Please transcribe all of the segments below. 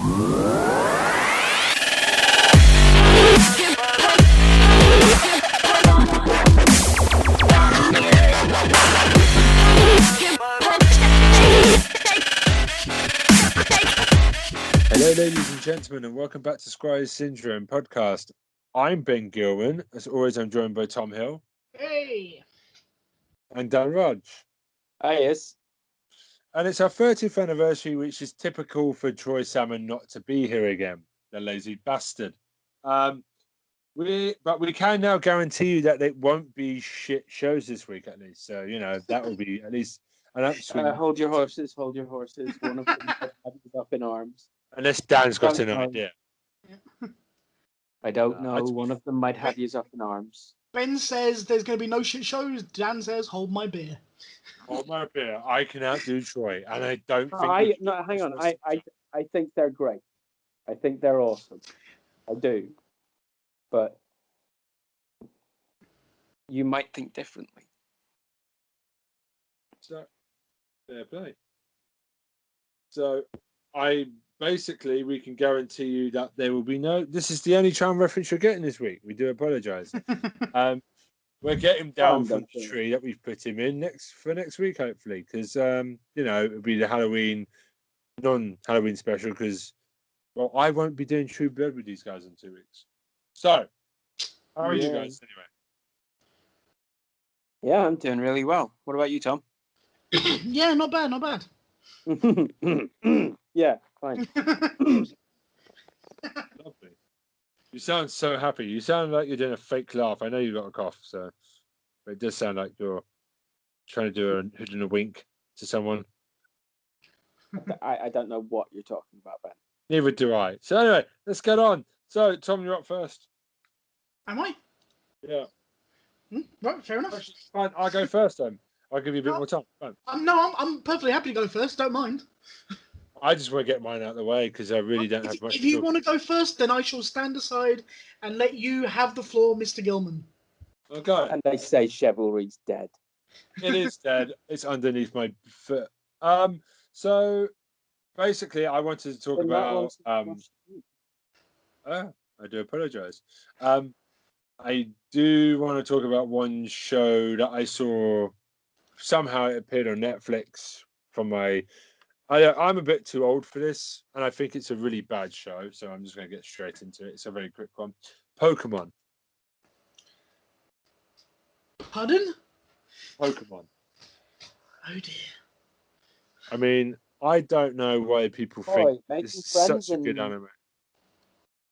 Hello, ladies and gentlemen, and welcome back to Squires Syndrome podcast. I'm Ben Gilman. As always, I'm joined by Tom Hill. Hey! And Dan Rudge. Hi, yes. And it's our 30th anniversary, which is typical for Troy Salmon not to be here again, the lazy bastard. But we can now guarantee you that it won't be shit shows this week, at least. So, that will be at least an absolute... Hold your horses, hold your horses. One of them is up in arms. Unless Dan's got an idea. I don't know. One of them might have you up in arms. Ben says there's going to be no shit shows. Dan says, hold my beer. Hold my beer. I can outdo Troy, and I don't think... Hang on. I think they're great. I think they're awesome. I do. But you might think differently. So, fair play. So, basically, we can guarantee you that there will be no... This is the only charm reference you're getting this week. We do apologise. We'll get him down from the tree that we've put him in for next week, hopefully, because, it'll be the non-Halloween special, because, well, I won't be doing True Blood with these guys in 2 weeks. So, how are you guys, anyway? Yeah, I'm doing really well. What about you, Tom? Yeah, not bad. Yeah, fine. Lovely. You sound so happy. You sound like you're doing a fake laugh. I know you've got a cough, but it does sound like you're trying to do a hood and a wink to someone. I don't know what you're talking about, Ben. Neither do I. So anyway, let's get on. So, Tom, you're up first. Am I? Yeah. Right, fair enough. Actually, fine, I'll go first then. I'll give you a bit more time. Fine. I'm perfectly happy to go first. Don't mind. I just want to get mine out of the way because I really don't have much. If you want to go first, then I shall stand aside and let you have the floor, Mr. Gilman. Okay. And they say chivalry's dead. It is dead. It's underneath my foot. So basically, I wanted to talk about. I do apologise. I do want to talk about one show that I saw. Somehow it appeared on Netflix from my. I'm a bit too old for this, and I think it's a really bad show, so I'm just going to get straight into it. It's a very quick one. Pokemon. Pardon? Pokemon. Oh dear. I mean, I don't know why people think this is such a good anime.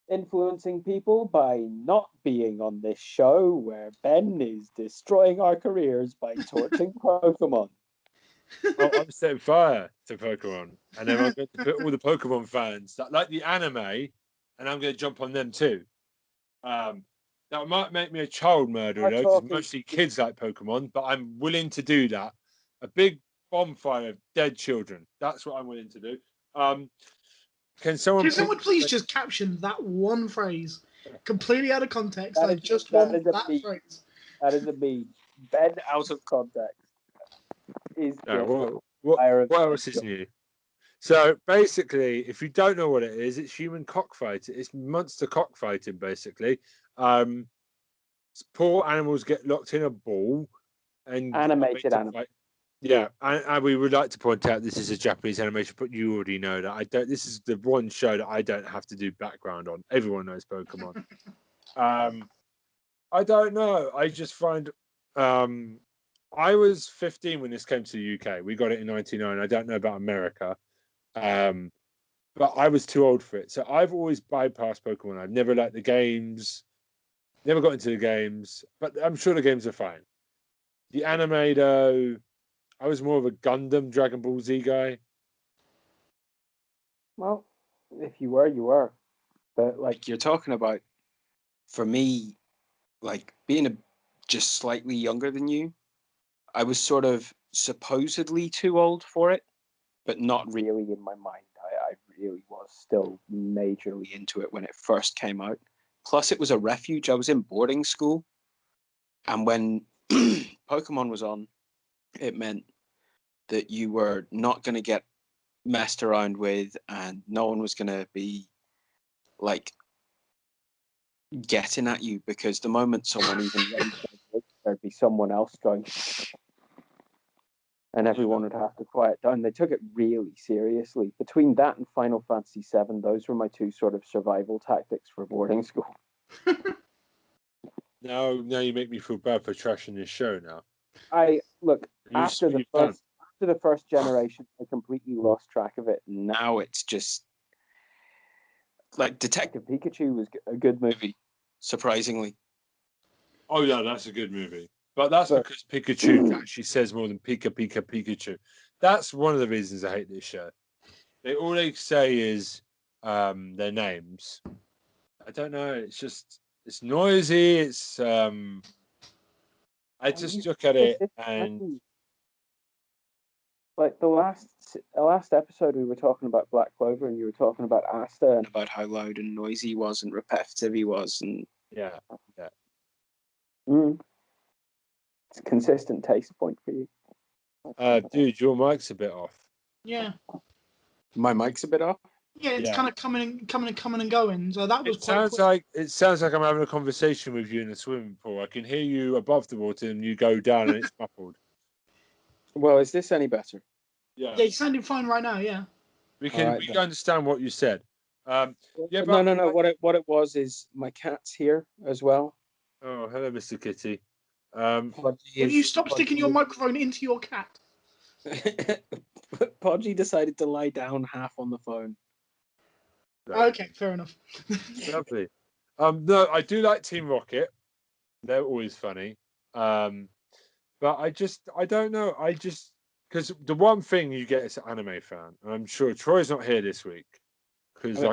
Influencing people by not being on this show where Ben is destroying our careers by torching Pokemon. I'm setting fire to Pokemon, and then I'm going to put all the Pokemon fans that like the anime, and I'm going to jump on them too. That might make me a child murderer, though, because mostly kids like Pokemon, but I'm willing to do that. A big bonfire of dead children. That's what I'm willing to do. Can someone please just caption that one phrase completely out of context? I just want that phrase. That is a meme. Ben out of context. What else is new? So basically, if you don't know what it is, it's human cockfighting. It's monster cockfighting, basically. Poor animals get locked in a ball and animated animal. Yeah, and we would like to point out this is a Japanese animation, but you already know that I don't. This is the one show that I don't have to do background on. Everyone knows Pokemon. I don't know. I just find. I was 15 when this came to the UK. We got it in '99. I don't know about America, but I was too old for it. So I've always bypassed Pokemon. I've never liked the games, never got into the games, but I'm sure the games are fine. The anime, though, I was more of a Gundam Dragon Ball Z guy. Well, if you were, you were. But like you're talking about, for me, like being just slightly younger than you, I was sort of supposedly too old for it, but not really in my mind. I really was still majorly into it when it first came out. Plus, it was a refuge. I was in boarding school. And when Pokemon was on, it meant that you were not going to get messed around with, and no one was going to be like getting at you, because the moment someone even raised their voice, there'd be someone else going, and everyone would have to quiet down. They took it really seriously. Between that and Final Fantasy VII, those were my two sort of survival tactics for boarding school. Now you make me feel bad for trashing this show. Now After the first generation, I completely lost track of it. Now it's just like Detective Pikachu was a good movie, surprisingly. Oh yeah, that's a good movie. But that's because Pikachu actually says more than Pika Pika Pikachu. That's one of the reasons I hate this show. All they say is their names. I don't know. It's noisy. It's I just look at it and like the last episode we were talking about Black Clover, and you were talking about Asta and about how loud and noisy he was and repetitive he was, and yeah. It's a consistent taste point for you. Dude, your mic's a bit off. Yeah. My mic's a bit off. Yeah, it's kind of coming and going. So that was it sounds like I'm having a conversation with you in a swimming pool. I can hear you above the water and you go down and it's muffled. Well, is this any better? Yeah, you're sounding fine right now. Yeah. We can understand what you said. No. What it was is my cat's here as well. Oh, hello, Mr. Kitty. Will you stop sticking your microphone into your cat? Podgy decided to lie down half on the phone. Okay, fair enough. Lovely. No, I do like Team Rocket. They're always funny. But I don't know. Because the one thing you get is an anime fan. And I'm sure Troy's not here this week. Because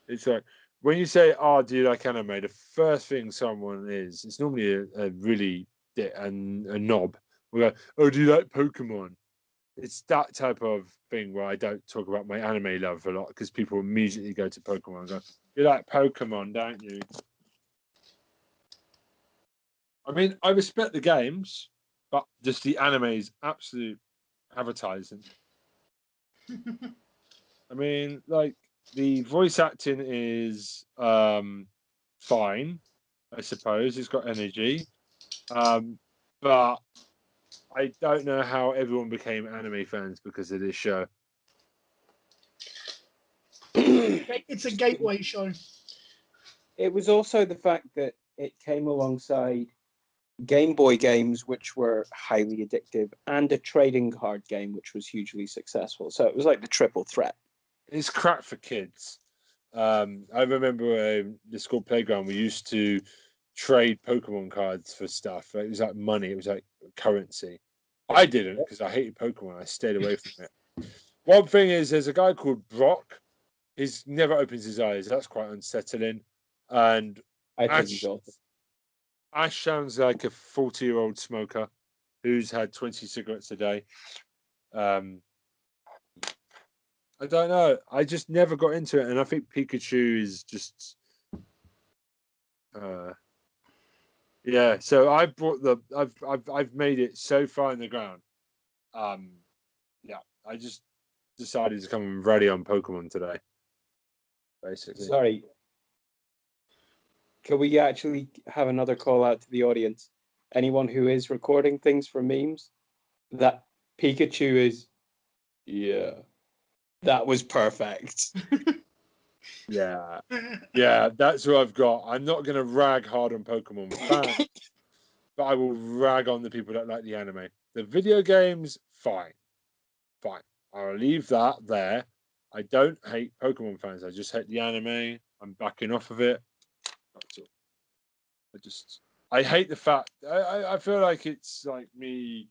it's like, when you say, "Oh, do you like anime?" the first thing someone it's normally a really a knob. We go, "Oh, do you like Pokemon?" It's that type of thing where I don't talk about my anime love a lot, because people immediately go to Pokemon and go, "You like Pokemon, don't you?" I mean, I respect the games, but just the anime is absolute advertising. I mean, like, the voice acting is fine, I suppose. It's got energy. But I don't know how everyone became anime fans because of this show. It's a gateway show. It was also the fact that it came alongside Game Boy games, which were highly addictive, and a trading card game, which was hugely successful. So it was like the triple threat. It's crap for kids. I remember the school playground, we used to trade Pokemon cards for stuff. It was like money. It was like currency. I didn't, because I hated Pokemon. I stayed away from it. One thing is, there's a guy called Brock. He never opens his eyes. That's quite unsettling. And Ash sounds like a 40-year-old smoker who's had 20 cigarettes a day. I don't know. I just never got into it, and I think Pikachu is just, yeah. So I brought I've made it so far in the ground. Yeah. I just decided to come ready on Pokemon today. Basically. Sorry. Can we actually have another call out to the audience? Anyone who is recording things for memes, that Pikachu is, yeah. That was perfect. Yeah, that's what I've got. I'm not going to rag hard on Pokemon fans, but I will rag on the people that like the anime. The video games, fine. I'll leave that there. I don't hate Pokemon fans. I just hate the anime. I'm backing off of it. That's all. I hate the fact. I feel like it's like me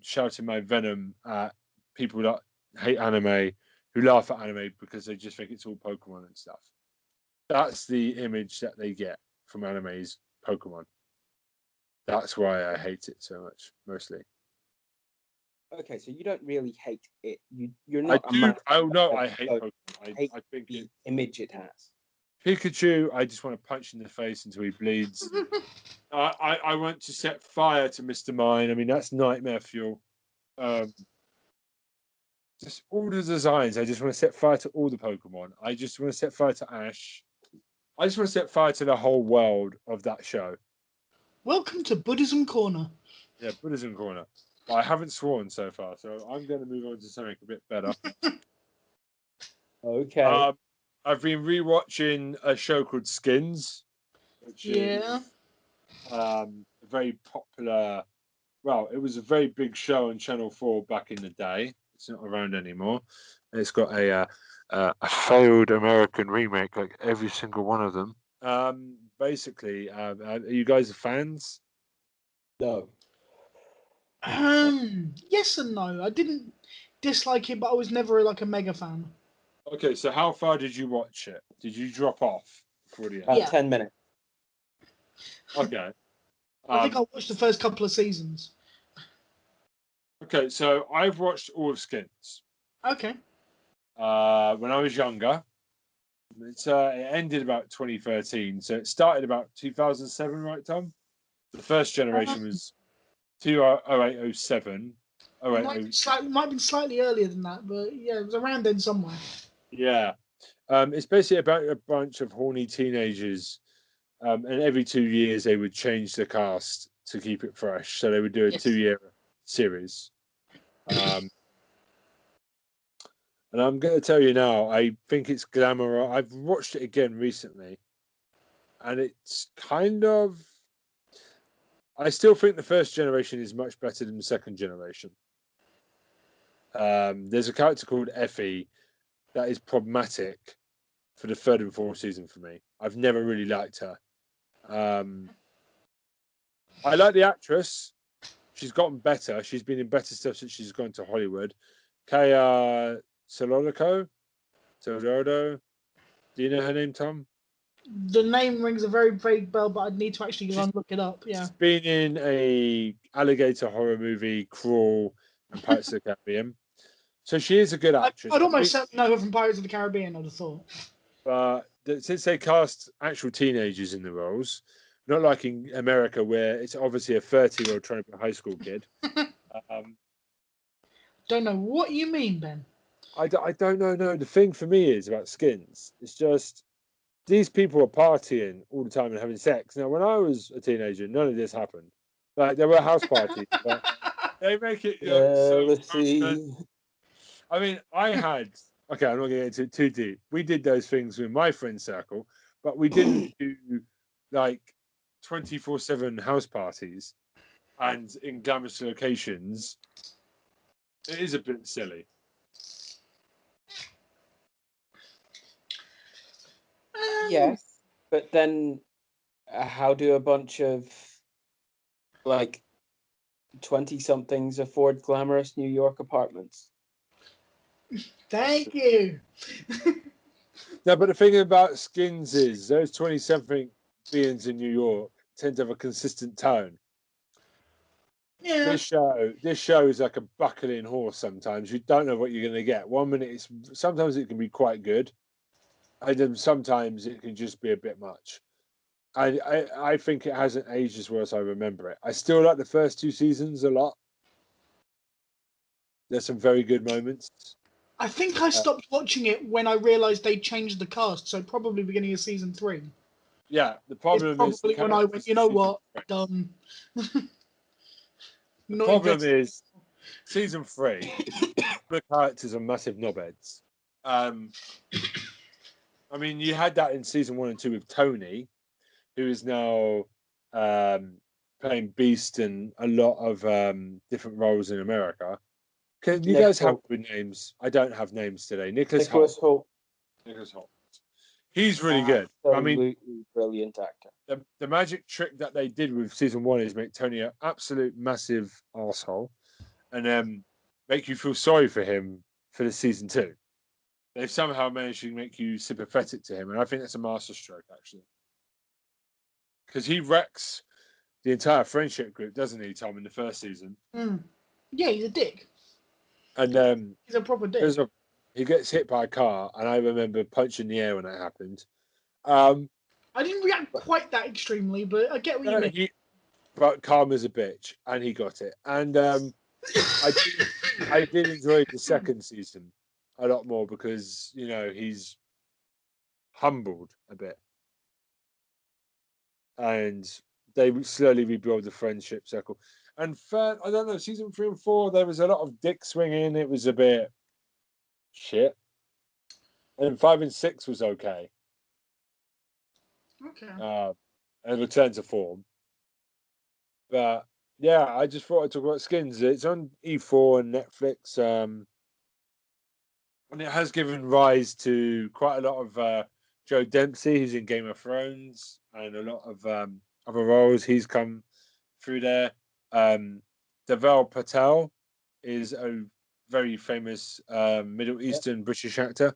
shouting my venom at people that hate anime, who laugh at anime because they just think it's all Pokemon and stuff. That's the image that they get from anime's Pokemon. That's why I hate it so much, mostly. Okay, so you don't really hate it. You're not. I hate Pokemon. I think the image it has. Pikachu, I just want to punch in the face until he bleeds. I want to set fire to Mr. Mime. I mean, that's nightmare fuel. Just all the designs. I just want to set fire to all the Pokemon. I just want to set fire to Ash. I just want to set fire to the whole world of that show. Welcome to Buddhism Corner. Yeah, Buddhism Corner. But I haven't sworn so far, so I'm going to move on to something a bit better. Okay. I've been rewatching a show called Skins, which is a very popular. Well, it was a very big show on Channel 4 back in the day. It's not around anymore. It's got a failed American remake, like every single one of them. Basically, are you guys fans? No. Yes and no. I didn't dislike it, but I was never like a mega fan. Okay, so how far did you watch it? Did you drop off before the end? About 10 minutes. Okay. I think I watched the first couple of seasons. Okay, so I've watched all of Skins. Okay. When I was younger. It ended about 2013, so it started about 2007, right, Tom? The first generation was 0807. Might have been slightly earlier than that, but yeah, it was around then somewhere. Yeah. It's basically about a bunch of horny teenagers, and every 2 years they would change the cast to keep it fresh. So they would do a 2-year series. And I'm going to tell you now, I think it's glamour. I've watched it again recently, and it's kind of. I still think the first generation is much better than the second generation. There's a character called Effie that is problematic for the third and fourth season for me. I've never really liked her. I like the actress. She's gotten better. She's been in better stuff since she's gone to Hollywood. Kaya Solodico? Do you know her name, Tom? The name rings a very vague bell, but I'd need to actually go and look it up. Yeah. She's been in a alligator horror movie, Crawl, and Pirates of the Caribbean. So she is a good actress. I'd almost certainly know her from Pirates of the Caribbean, I'd have thought. But since they cast actual teenagers in the roles, not like in America where it's obviously a 30-year-old trying to be a high school kid. Don't know what you mean, Ben. I don't know. No, the thing for me is about Skins. It's just these people are partying all the time and having sex. Now, when I was a teenager, none of this happened. Like there were house parties, but they make it. I mean, I had. Okay, I'm not going to get into it too deep. We did those things with my friend circle, but we didn't do like 24/7 house parties and in glamorous locations. It is a bit silly. Yes, but then how do a bunch of like 20-somethings afford glamorous New York apartments? Thank you. No, but the thing about Skins is those 20-something beings in New York tend to have a consistent tone. Yeah. This show is like a buckling horse. Sometimes you don't know what you're going to get. 1 minute, sometimes it can be quite good, and then sometimes it can just be a bit much. I think it hasn't aged as well as I remember it. I still like the first 2 seasons a lot. There's some very good moments. I think I stopped watching it when I realised they changed the cast, so probably beginning of season 3. Yeah, the problem is probably when I went, you know what, done. The problem is season 3. The characters are massive knobheads. I mean, you had that in season 1 and 2 with Tony, who is now playing Beast in a lot of different roles in America. Can you guys have good names? I don't have names today. Nicholas Hoult. Nicholas Hoult. He's really good. I mean, brilliant actor. The magic trick that they did with season 1 is make Tony an absolute massive arsehole and make you feel sorry for him for the season 2. They've somehow managed to make you sympathetic to him, and I think that's a masterstroke, actually. Because he wrecks the entire friendship group, doesn't he, Tom, in the first season? Mm. Yeah, he's a dick. And he's a proper dick. He gets hit by a car, and I remember punching the air when that happened. I didn't react quite that extremely, but I get what you mean. But karma's a bitch, and he got it. And I did enjoy the second season a lot more because, you know, he's humbled a bit. And they slowly rebuild the friendship circle. And third, I don't know, season 3 and 4, there was a lot of dick swinging. It was a bit shit. And 5 and 6 was okay. Okay. And return to form. But yeah, I just thought I'd talk about Skins. It's on E4 and Netflix. And it has given rise to quite a lot of Joe Dempsey, who's in Game of Thrones, and a lot of other roles. He's come through there. Deval Patel is a very famous Middle Eastern British actor.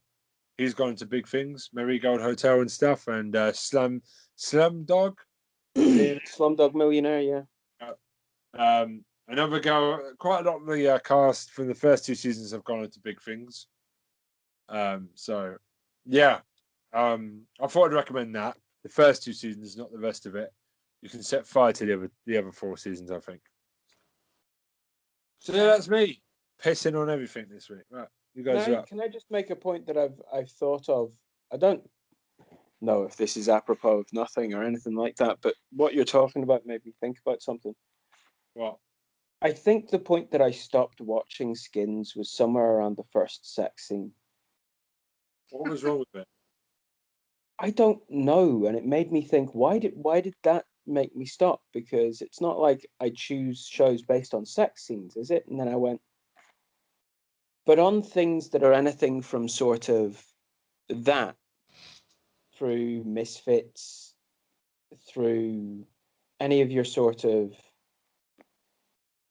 He's gone to big things, Marigold Hotel and stuff, and Slumdog. Slumdog Millionaire, yeah. Another girl, quite a lot of the cast from the first 2 seasons have gone into big things. So, yeah, I thought I'd recommend that. The first 2 seasons, not the rest of it. You can set fire to the other 4 seasons, I think. So yeah, that's me pissing on everything this week. Right, you guys are up. Can I just make a point that I've thought of? I don't know if this is apropos of nothing or anything like that, but what you're talking about made me think about something. What? I think the point that I stopped watching Skins was somewhere around the first sex scene. What was wrong with it? I don't know, and it made me think, why did that make me stop? Because it's not like I choose shows based on sex scenes, is it? And then I went, but on things that are anything from sort of that through Misfits, through any of your sort of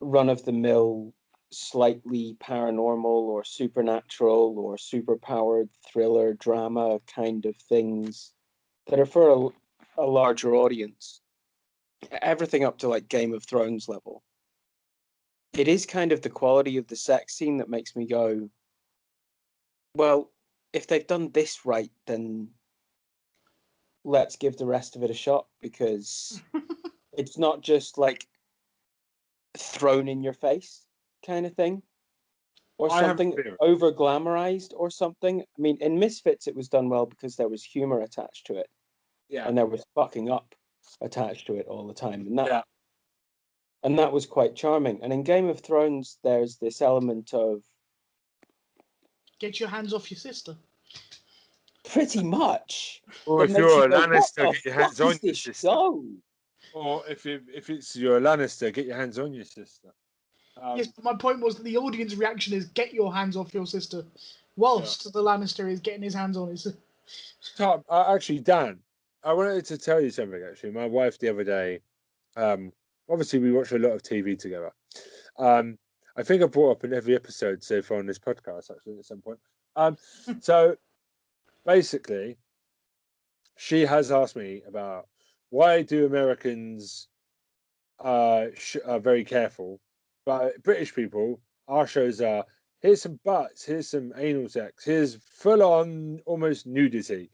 run-of-the-mill, slightly paranormal or supernatural or superpowered thriller drama kind of things that are for a larger audience, everything up to like Game of Thrones level, it is kind of the quality of the sex scene that makes me go, well, if they've done this right, then let's give the rest of it a shot, because it's not just like thrown in your face kind of thing, or something over glamorized or something. I mean, in Misfits it was done well because there was humor attached to it, and there was fucking up attached to it all the time, and that was quite charming. And in Game of Thrones there's this element of get your hands off your sister. Pretty much. Or if you're a Lannister, get your hands on your sister. Or if it's you're a Lannister, get your hands on your sister. Yes, my point was that the audience reaction is get your hands off your sister, whilst the Lannister is getting his hands on his. Tom, actually, Dan, I wanted to tell you something. Actually, my wife the other day. Obviously, we watch a lot of TV together. I think I brought up in every episode so far on this podcast, actually, at some point. So basically, she has asked me about why do Americans are very careful, but British people, our shows are here's some butts, here's some anal sex, here's full on almost nudity,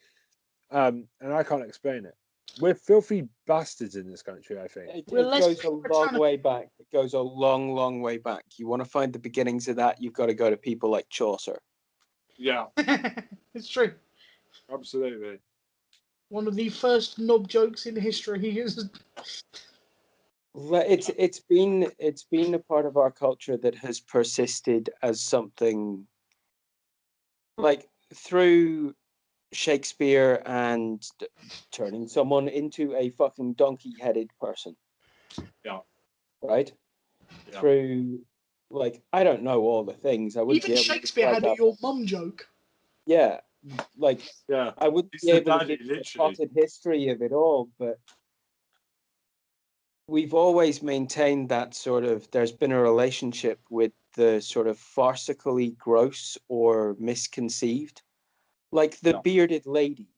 and I can't explain it. We're filthy bastards in this country, I think. It goes a long way back. It goes a long, long way back. You want to find the beginnings of that, you've got to go to people like Chaucer. Yeah. It's true. Absolutely. One of the first knob jokes in history is. It's been a part of our culture that has persisted as something like through Shakespeare and turning someone into a fucking donkey-headed person. Yeah. Right? Yeah. Through, like, I don't know all the things. I wouldn't Even Shakespeare had a your mum joke. Yeah. Like, I wouldn't be able to give a potted history of it all, but we've always maintained that sort of, there's been a relationship with the sort of farcically gross or misconceived. Like the bearded lady.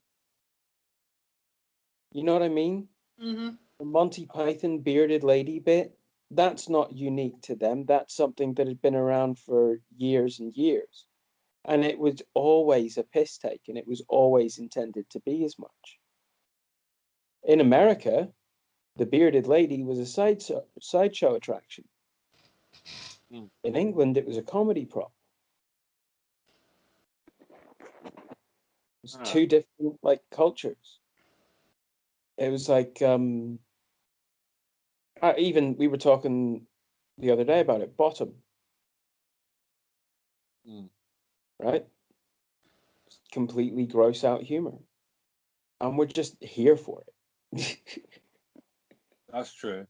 You know what I mean? Mm-hmm. The Monty Python bearded lady bit, that's not unique to them. That's something that had been around for years and years. And it was always a piss take, and it was always intended to be as much. In America, the bearded lady was a sideshow attraction. In England, it was a comedy prop. It's two different cultures. It was even we were talking the other day about it. Bottom, right? Completely gross out humor, and we're just here for it. That's true.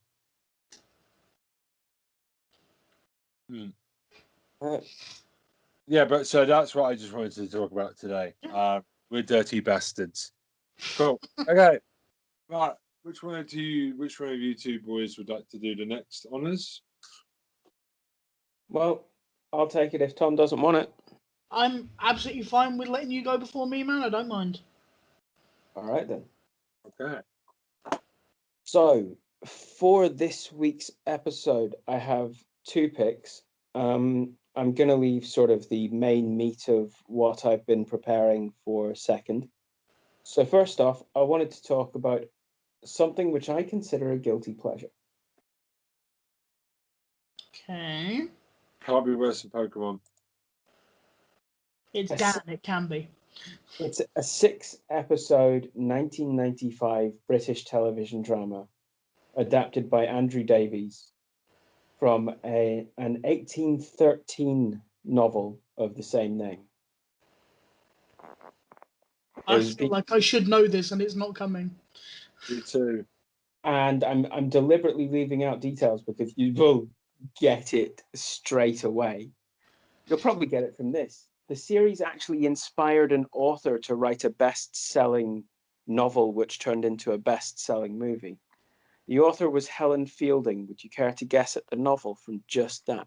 Yeah, but so that's what I just wanted to talk about today. We're dirty bastards. Cool. Okay. Right. Which one of you two boys would like to do the next honours? Well, I'll take it if Tom doesn't want it. I'm absolutely fine with letting you go before me, man. I don't mind. All right then. Okay. So for this week's episode, I have two picks. I'm going to leave sort of the main meat of what I've been preparing for second. So first off, I wanted to talk about something which I consider a guilty pleasure. Okay. Can't be worse than Pokemon. It's Yes. Dan, it can be. It's a 6-episode 1995 British television drama adapted by Andrew Davies from an 1813 novel of the same name. I feel like I should know this, and it's not coming. Me too. And I'm deliberately leaving out details because you will get it straight away. You'll probably get it from this. The series actually inspired an author to write a best-selling novel, which turned into a best-selling movie. The author was Helen Fielding. Would you care to guess at the novel from just that?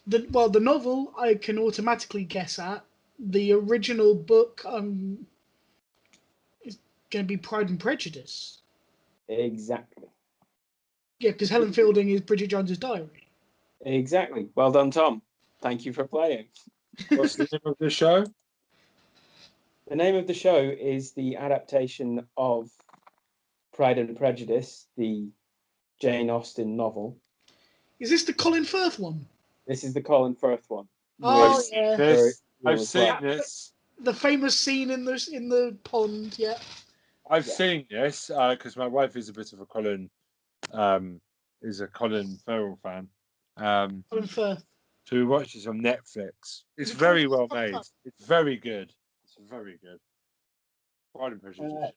The novel I can automatically guess at. The original book is going to be Pride and Prejudice. Exactly. Yeah, because Helen Fielding is Bridget Jones's Diary. Exactly. Well done, Tom. Thank you for playing. What's the name of the show? The name of the show is the adaptation of Pride and Prejudice, the Jane Austen novel. Is this the Colin Firth one? This is the Colin Firth one. Oh, with yeah. This. Will I've as seen well. this. The famous scene in the pond, yeah. I've Yeah. seen this because my wife is a bit of a Colin Farrell fan. Colin Firth. So we watched this on Netflix. It's it very Colin well Firth? made. It's very good. It's very good. Pride and Prejudice.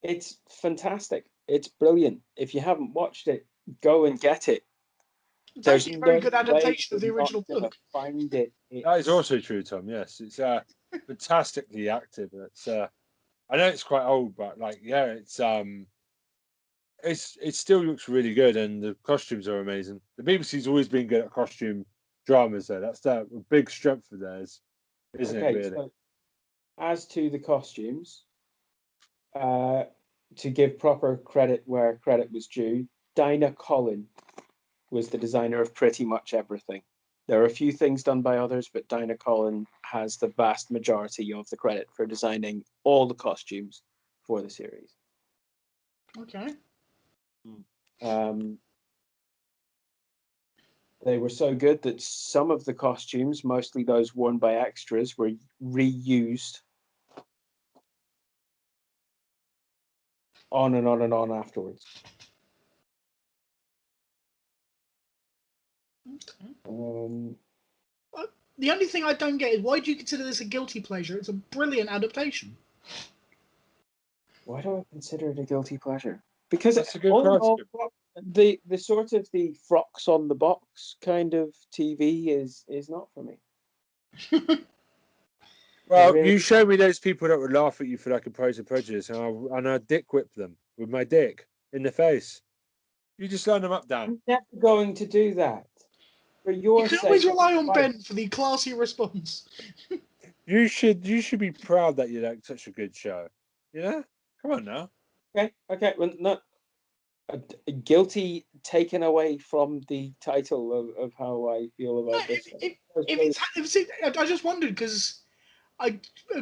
It's fantastic. It's brilliant. If you haven't watched it, go and get it. It's actually a very good adaptation of the you're original not gonna book. Find it. That is also true, Tom. Yes, it's fantastically acted. It's I know it's quite old, but it still looks really good, and the costumes are amazing. The BBC's always been good at costume dramas, though. That's a big strength of theirs, isn't it? Really. So as to the costumes, to give proper credit where credit was due, Dinah Collin was the designer of pretty much everything. There are a few things done by others, but Dinah Collin has the vast majority of the credit for designing all the costumes for the series. Okay. They were so good that some of the costumes, mostly those worn by extras, were reused on and on and on afterwards. Okay. The only thing I don't get is why do you consider this a guilty pleasure? It's a brilliant adaptation. Why do I consider it a guilty pleasure? Because That's a good all in question. all, the sort of the frocks on the box kind of TV is not for me. Well, Really? you show me those people that would laugh at you for like a Pride and Prejudice, and I dick whip them with my dick in the face. You just line them up, Dan. I'm never going to do that. For your You can sake, always rely on Right. Ben for the classy response. You should be proud that you like such a good show. Yeah, come on now. Okay. Well, not guilty taken away from the title of how I feel about this. I just wondered because a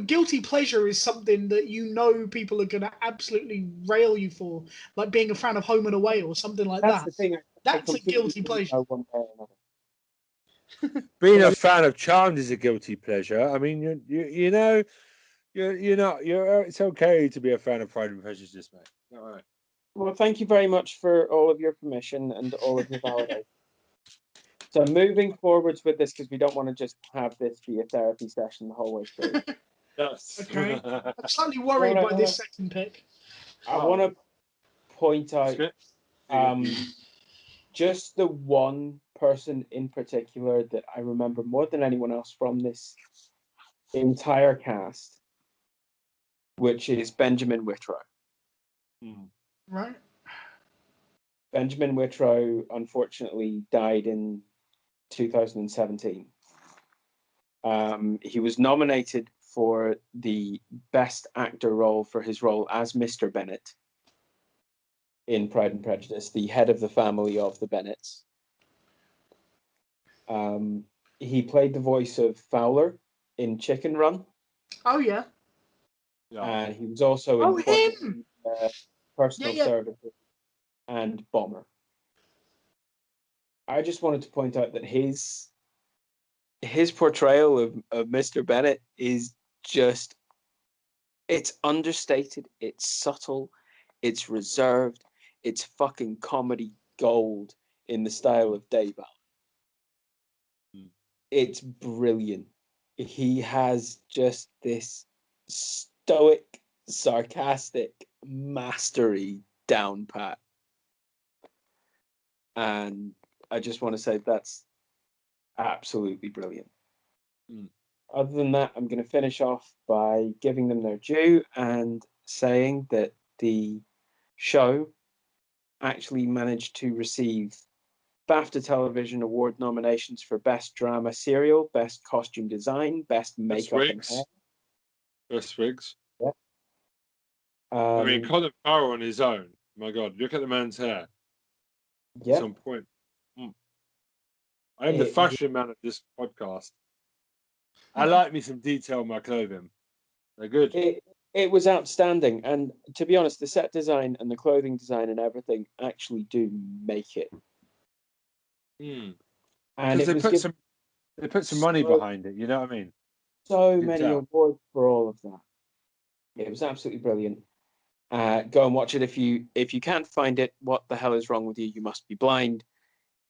guilty pleasure is something that you know people are going to absolutely rail you for, like being a fan of Home and Away or something like That's that. the thing. That's a completely guilty don't pleasure. know one way or another. Being a fan of Charmed is a guilty pleasure. I mean, you know, you're not. It's okay to be a fan of Pride and Prejudice, mate. All right. Well, thank you very much for all of your permission and all of your validation. So moving forwards with this, because we don't want to just have this be a therapy session the whole way through. Yes. Okay. I'm slightly worried by this second pick. I want to point out Um, just the one person in particular that I remember more than anyone else from this entire cast, which is Benjamin Witherer. Right. Benjamin Witherer unfortunately died in 2017. He was nominated for the Best Actor role for his role as Mr. Bennet in Pride and Prejudice, the head of the family of the Bennets. He played the voice of Fowler in Chicken Run. Oh, yeah. And he was also in him! Personal Services and Bomber. I just wanted to point out that his portrayal of Mr. Bennet is just, it's understated, it's subtle, it's reserved, it's fucking comedy gold in the style of Dave Allen. It's brilliant. He has just this stoic, sarcastic mastery down pat. And I just want to say that's absolutely brilliant. Other than that, I'm going to finish off by giving them their due and saying that the show actually managed to receive BAFTA Television Award nominations for Best Drama Serial, Best Costume Design, Best Makeup and Hair. Best wigs. Yeah. I mean, Colin Farrell on his own. My God, look at the man's hair. Yeah. At some point. I am the fashion man of this podcast. I like me some detail in my clothing. They're good. It was outstanding, and to be honest, the set design and the clothing design and everything actually do make it. And they put some money behind it. You know what I mean? So many awards for all of that. It was absolutely brilliant. Go and watch it if you can't find it. What the hell is wrong with you? You must be blind.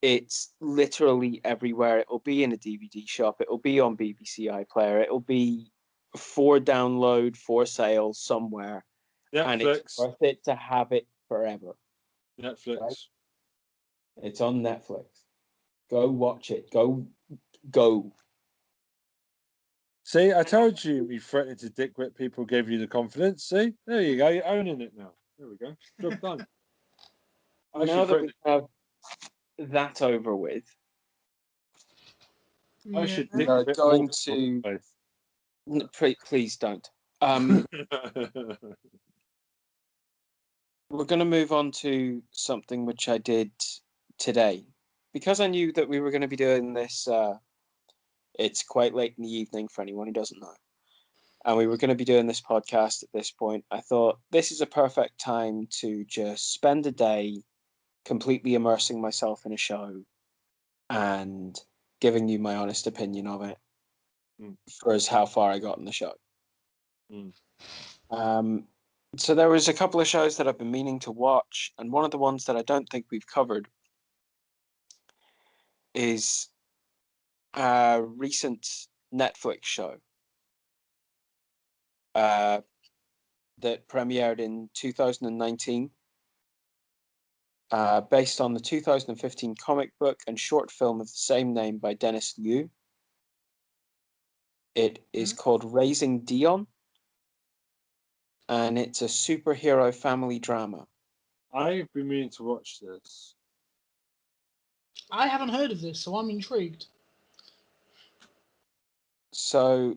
It's literally everywhere. It'll be in a DVD shop. It'll be on BBC iPlayer. It'll be for download, for sale somewhere. Netflix. And it's worth it to have it forever. Netflix. Right? It's on Netflix. Go watch it. Go. See, I told you we threatened to dick whip people gave you the confidence. See? There you go. You're owning it now. There we go. Job done. Now that we have that over with, I should going to. Please don't. We're going to move on to something which I did today. Because I knew that we were going to be doing this, it's quite late in the evening for anyone who doesn't know. And we were going to be doing this podcast at this point. I thought this is a perfect time to just spend a day completely immersing myself in a show and giving you my honest opinion of it for as how far I got in the show. So there was a couple of shows that I've been meaning to watch, and one of the ones that I don't think we've covered is a recent Netflix show that premiered in 2019, based on the 2015 comic book and short film of the same name by Dennis Liu. It is called Raising Dion, and it's a superhero family drama. I've been meaning to watch this. I haven't heard of this, so I'm intrigued. So,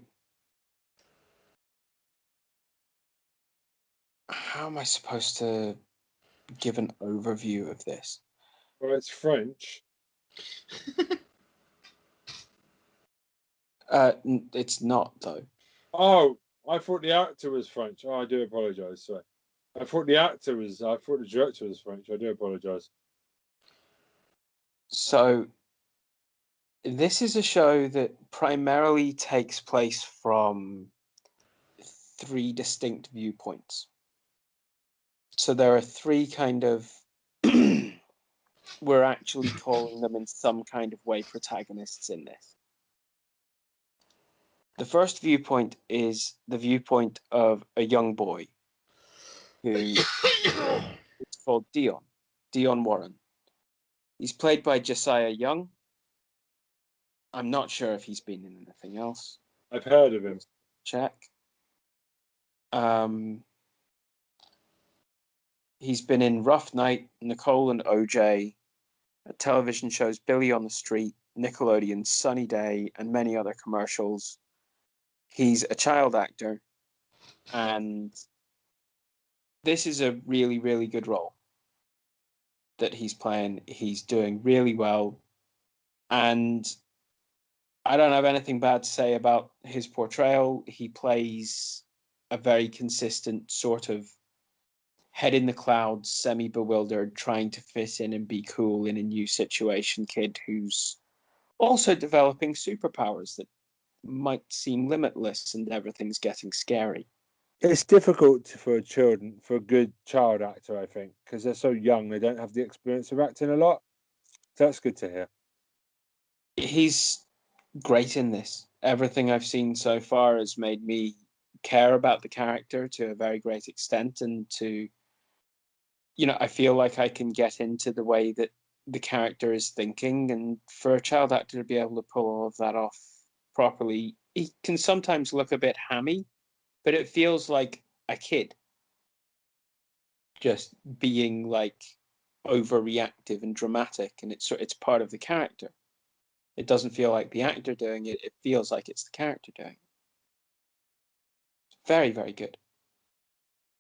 how am I supposed to give an overview of this? Well, it's French. It's not, though. Oh, I thought the actor was French. Oh, I do apologise. Sorry. I thought the director was French. I do apologise. So, This is a show that primarily takes place from 3 distinct viewpoints. So there are 3 kind of, we're actually calling them in some kind of way protagonists in this. The first viewpoint is the viewpoint of a young boy who is called Dion Warren. He's played by Josiah Young. I'm not sure if he's been in anything else. I've heard of him. Check. He's been in Rough Night, Nicole and OJ, television shows Billy on the Street, Nickelodeon's Sunny Day, and many other commercials. He's a child actor, and this is a really, really good role that he's playing. He's doing really well, and I don't have anything bad to say about his portrayal. He plays a very consistent sort of head in the clouds, semi-bewildered, trying to fit in and be cool in a new situation kid who's also developing superpowers that might seem limitless and everything's getting scary. It's difficult for a good child actor, I think, because they're so young. They don't have the experience of acting a lot. So that's good to hear. He's great in this. Everything I've seen so far has made me care about the character to a very great extent, and to, I feel like I can get into the way that the character is thinking, and for a child actor to be able to pull all of that off properly, he can sometimes look a bit hammy, but it feels like a kid just being like overreactive and dramatic, and it's part of the character. It doesn't feel like the actor doing it. It feels like it's the character doing it. Very, very good.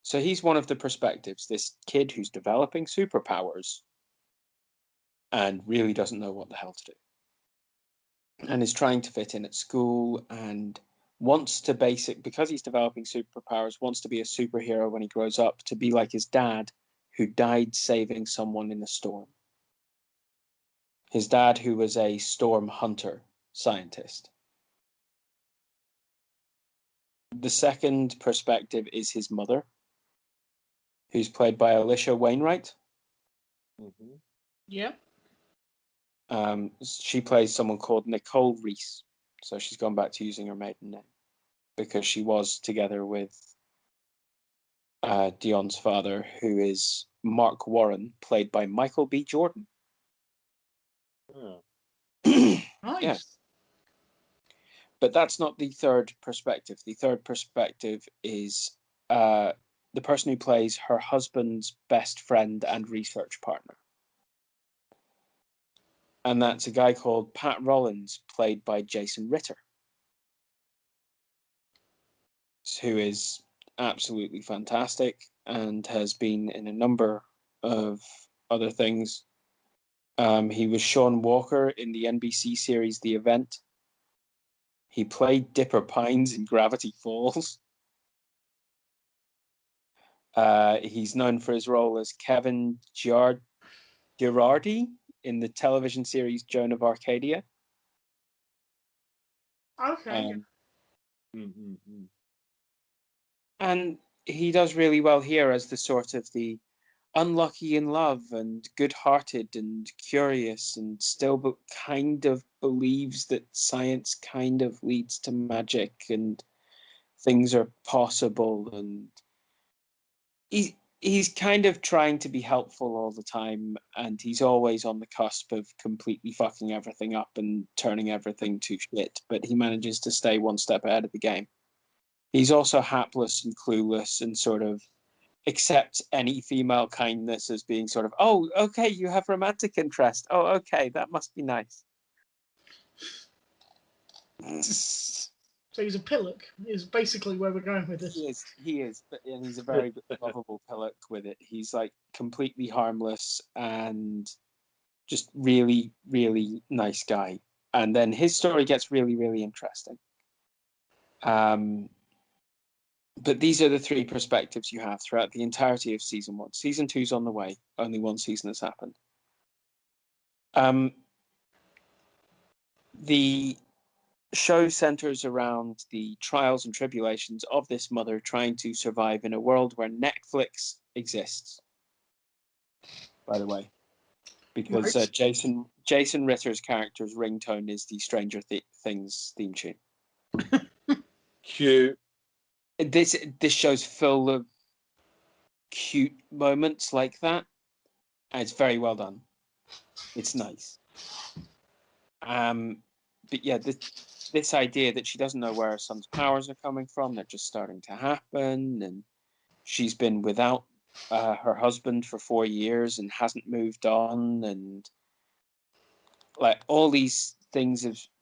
So he's one of the perspectives, this kid who's developing superpowers and really doesn't know what the hell to do. And is trying to fit in at school and wants to because he's developing superpowers, wants to be a superhero when he grows up, to be like his dad, who died saving someone in a storm. His dad, who was a storm hunter scientist. The second perspective is his mother, who's played by Alicia Wainwright. Mm-hmm. Yeah. She plays someone called Nicole Reese. So she's gone back to using her maiden name because she was together with Dion's father, who is Mark Warren, played by Michael B. Jordan. Oh. Nice. Yeah. But that's not the third perspective. The third perspective is the person who plays her husband's best friend and research partner. And that's a guy called Pat Rollins, played by Jason Ritter, who is absolutely fantastic and has been in a number of other things. He was Sean Walker in the NBC series The Event. He played Dipper Pines in Gravity Falls. He's known for his role as Kevin Girardi in the television series Joan of Arcadia. Okay. And he does really well here as the sort of the unlucky in love and good-hearted and curious and still kind of believes that science kind of leads to magic and things are possible, and he's kind of trying to be helpful all the time, and he's always on the cusp of completely fucking everything up and turning everything to shit, but he manages to stay one step ahead of the game. He's also hapless and clueless and sort of accepts any female kindness as being sort of, oh, okay, you have romantic interest. Oh, okay, that must be nice. So he's a pillock, is basically where we're going with this. He is, and he's a very lovable pillock with it. He's like completely harmless and just really, really nice guy. And then his story gets really, really interesting. But these are the 3 perspectives you have throughout the entirety of season 1. Season 2's on the way. Only one season has happened. The show centers around the trials and tribulations of this mother trying to survive in a world where Netflix exists. By the way, because Right. Jason Ritter's character's ringtone is the Stranger Things theme tune. Cute. This show's full of cute moments like that, and it's very well done. It's nice. But yeah, this idea that she doesn't know where her son's powers are coming from, they're just starting to happen, and she's been without her husband for 4 years and hasn't moved on, and like all these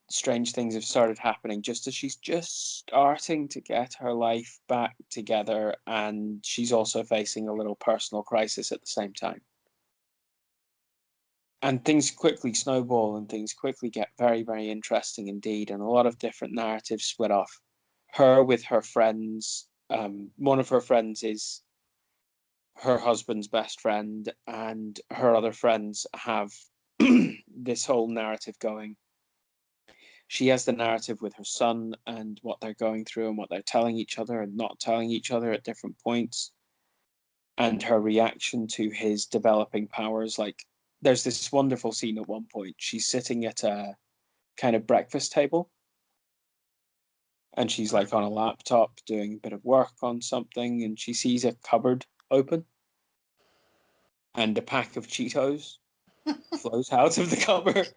strange things have started happening just as she's just starting to get her life back together, and she's also facing a little personal crisis at the same time. And things quickly snowball and things quickly get very, very interesting indeed. And a lot of different narratives split off. Her with her friends. One of her friends is her husband's best friend, and her other friends have this whole narrative going. She has the narrative with her son and what they're going through and what they're telling each other and not telling each other at different points. And her reaction to his developing powers, like, there's this wonderful scene at one point. She's sitting at a kind of breakfast table, and she's like on a laptop doing a bit of work on something, and she sees a cupboard open, and a pack of Cheetos floats out of the cupboard,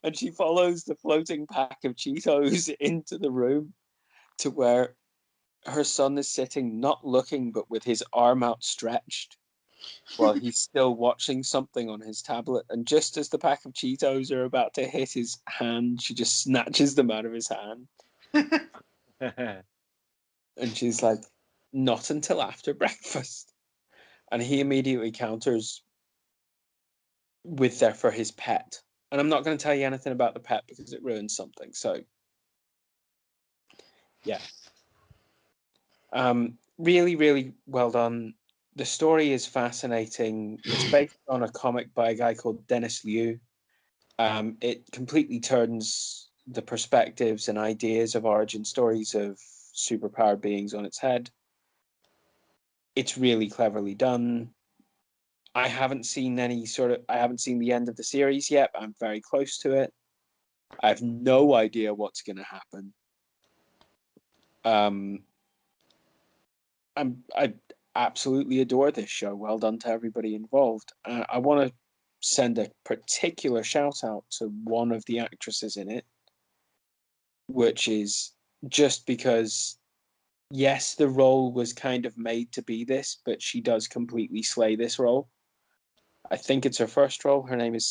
and she follows the floating pack of Cheetos into the room to where her son is sitting, not looking, but with his arm outstretched, while he's still watching something on his tablet. And just as the pack of Cheetos are about to hit his hand, she just snatches them out of his hand. And she's like, not until after breakfast. And he immediately counters with there for his pet. And I'm not going to tell you anything about the pet because it ruins something. So, yeah. Really, really well done. The story is fascinating. It's based on a comic by a guy called Dennis Liu. It completely turns the perspectives and ideas of origin stories of superpowered beings on its head. It's really cleverly done. I haven't seen the end of the series yet. I'm very close to it. I have no idea what's going to happen. I absolutely adore this show. Well done to everybody involved. I want to send a particular shout out to one of the actresses in it, which is just because, yes, the role was kind of made to be this, but she does completely slay this role. I think it's her first role. Her name is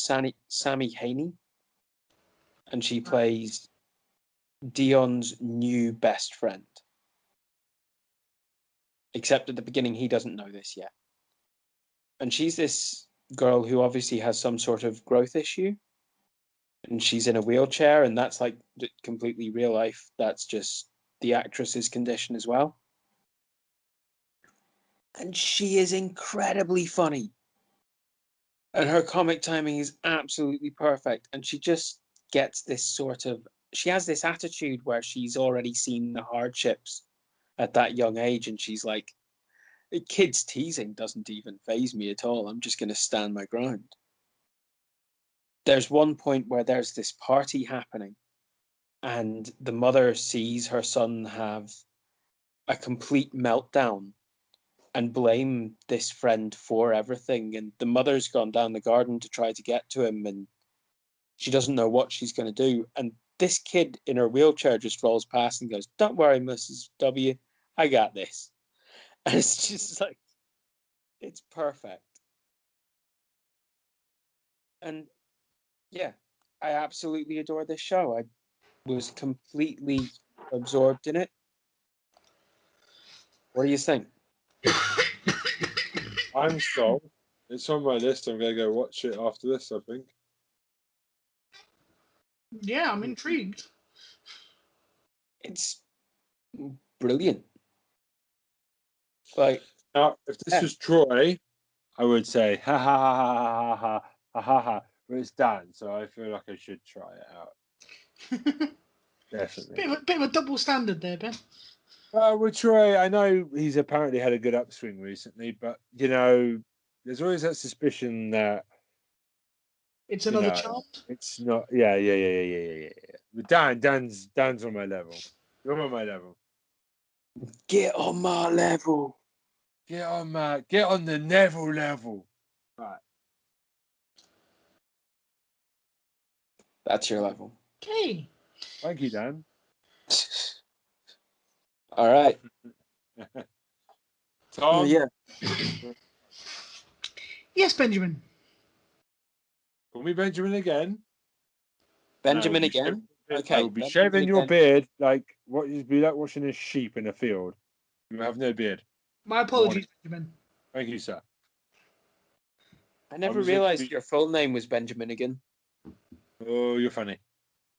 Sammy Haney, and she plays Dion's new best friend. Except at the beginning, he doesn't know this yet. And she's this girl who obviously has some sort of growth issue, and she's in a wheelchair, and that's like completely real life. That's just the actress's condition as well. And she is incredibly funny. And her comic timing is absolutely perfect. And she just gets this she has this attitude where she's already seen the hardships at that young age. And she's like, kids teasing doesn't even faze me at all. I'm just going to stand my ground. There's one point where there's this party happening, and the mother sees her son have a complete meltdown and blame this friend for everything. And the mother's gone down the garden to try to get to him, and she doesn't know what she's going to do. And this kid in her wheelchair just rolls past and goes, "Don't worry, Mrs. W, I got this." And it's just like, it's perfect. And yeah, I absolutely adore this show. I was completely absorbed in it. What do you think? I'm sold. It's on my list. I'm going to go watch it after this, I think. Yeah, I'm intrigued. It's brilliant. Like, now, if this was Troy, I would say, ha ha ha ha ha ha ha ha. but it's Dan, so I feel like I should try it out. Definitely. Bit of a double standard there, Ben. Well, Troy, I know he's apparently had a good upswing recently, but you know, there's always that suspicion that It's another child. it's not. Yeah. But Dan's on my level. You're on my level. Get on my level. Get on the Neville level. Right. That's your level. Okay. Thank you, Dan. All right. Tom. Yeah. Yes, Benjamin. Call me Benjamin again. Benjamin No, again? I Okay. will be Benjamin shaving your again. beard like what you'd be like watching a sheep in a field. You have no beard. My apologies, Benjamin. Thank you, sir. I never was realized actually- your full name was Benjamin again. Oh, you're funny.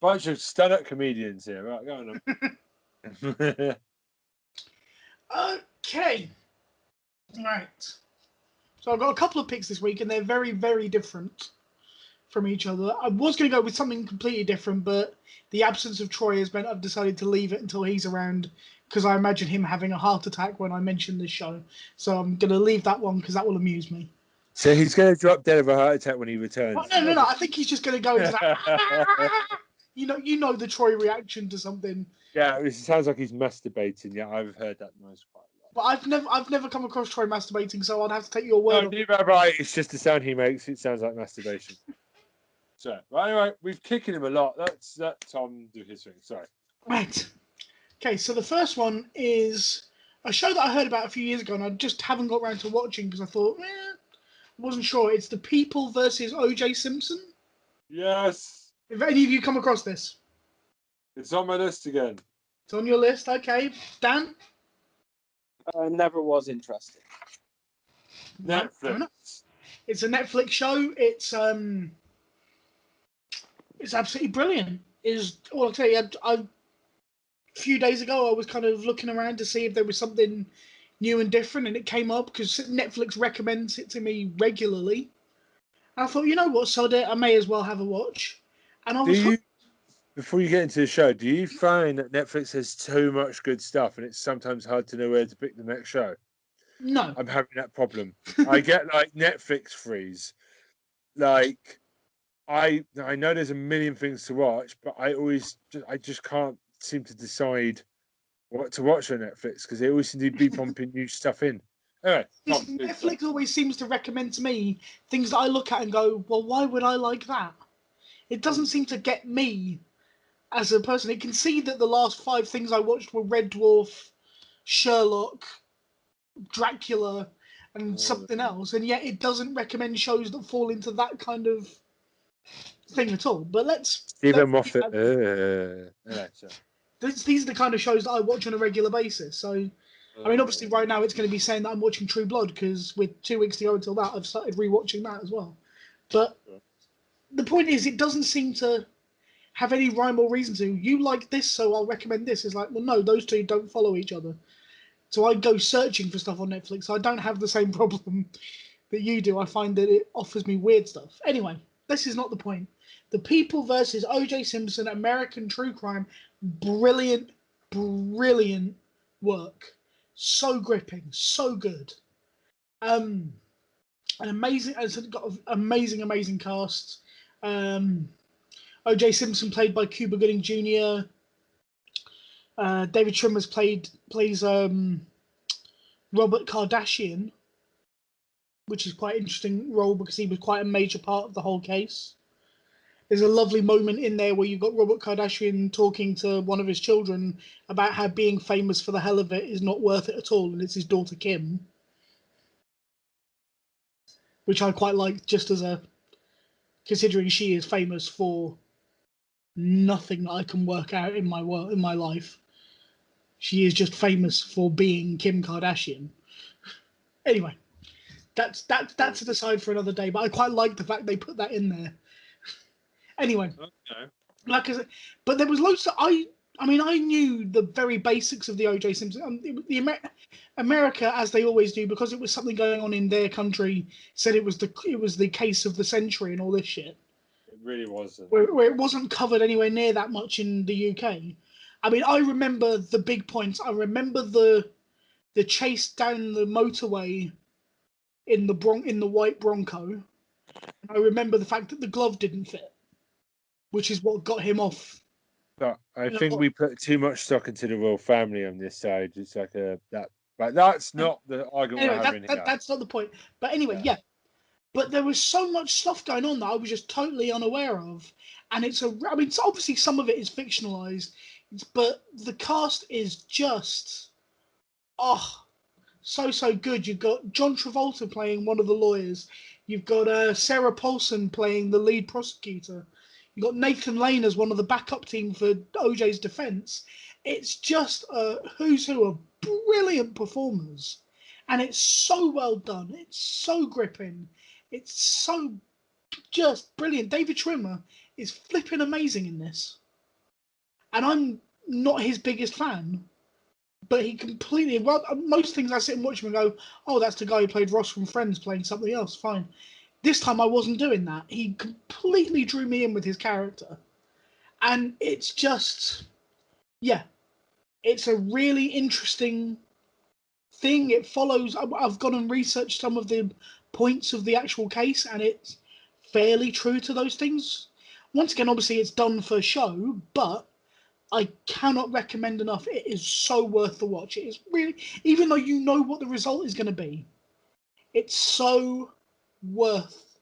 Bunch of stand-up comedians here. Right, go on. Okay. Right. So I've got a couple of picks this week, and they're very, very different from each other. I was going to go with something completely different, but the absence of Troy has meant I've decided to leave it until he's around, because I imagine him having a heart attack when I mention this show. So I'm going to leave that one because that will amuse me. So he's going to drop dead of a heart attack when he returns. Oh, no. I think he's just going to go into that. You know the Troy reaction to something. Yeah, it sounds like he's masturbating. Yeah, I've heard that noise quite a lot. But I've never come across Troy masturbating, so I'd have to take your word No, on it. neither have I. It's just the sound he makes. It sounds like masturbation. So, anyway, we've kicking him a lot. Let Tom do his thing. Sorry. Right. Okay, so the first one is a show that I heard about a few years ago, and I just haven't got around to watching because I thought, I wasn't sure. It's The People versus Oj Simpson. Yes. Have any of you come across this? It's on my list again. It's on your list, okay. Dan? I never was interested. No, fair Netflix. enough. It's a Netflix show. It's absolutely brilliant. Is all I'll tell you. A few days ago, I was kind of looking around to see if there was something new and different, and it came up because Netflix recommends it to me regularly. And I thought, you know what, sod it, I may as well have a watch. And I was Before you get into the show, do you find that Netflix has too much good stuff and it's sometimes hard to know where to pick the next show? No. I'm having that problem. I get like Netflix freeze. Like I know there's a million things to watch, but I just can't seem to decide what to watch on Netflix because they always seem to be pumping new stuff in. Anyway, Tom, Netflix always seems to recommend to me things that I look at and go, well, why would I like that? It doesn't seem to get me as a person. It can see that the last 5 things I watched were Red Dwarf, Sherlock, Dracula, and something else, and yet it doesn't recommend shows that fall into that kind of thing at all. But Stephen Moffat. These are the kind of shows that I watch on a regular basis. So, I mean, obviously, right now it's going to be saying that I'm watching True Blood because with 2 weeks to go until that, I've started rewatching that as well. But the point is, it doesn't seem to have any rhyme or reason to. You like this, so I'll recommend this. It's like, well, no, those two don't follow each other. So I go searching for stuff on Netflix. I don't have the same problem that you do. I find that it offers me weird stuff. Anyway, this is not the point. The People versus Oj Simpson, American True Crime. Brilliant, brilliant work. So gripping, so good. An amazing, it's got an amazing cast. Oj Simpson played by Cuba Gooding Jr. David Schwimmer's plays Robert Kardashian, which is quite an interesting role because he was quite a major part of the whole case. There's a lovely moment in there where you've got Robert Kardashian talking to one of his children about how being famous for the hell of it is not worth it at all, and it's his daughter Kim, which I quite like, just as considering she is famous for nothing that I can work out in my life. She is just famous for being Kim Kardashian. Anyway, that's to decide for another day. But I quite like the fact they put that in there. Anyway, Okay. like I said, but there was loads that I knew the very basics of the Oj Simpson. America, as they always do, because it was something going on in their country, said it was the case of the century and all this shit. really wasn't. Where it wasn't covered anywhere near that much in the UK. I mean, I remember the big points. I remember the chase down the motorway in the white Bronco. I remember the fact that the glove didn't fit, which is what got him off. But I think we put too much stock into the royal family on this side. It's like but that's not the argument we're having here. That's not the point. But anyway, yeah. But there was so much stuff going on that I was just totally unaware of, and I mean, so obviously some of it is fictionalized, but the cast is just so good. You've got John Travolta playing one of the lawyers. You've got Sarah Paulson playing the lead prosecutor. You've got Nathan Lane as one of the backup team for OJ's defense. It's just who's who of brilliant performers. And it's so well done. It's so gripping. It's so just brilliant. David Schwimmer is flipping amazing in this. And I'm not his biggest fan. But he completely... Well, most things I sit and watch him and go, oh, that's the guy who played Ross from Friends playing something else. Fine. This time I wasn't doing that. He completely drew me in with his character. And it's just... Yeah. It's a really interesting thing. It follows... I've gone and researched some of the points of the actual case, and it's fairly true to those things. Once again, obviously, it's done for show, but I cannot recommend enough. It is so worth the watch. It is really... Even though you know what the result is going to be, it's so worth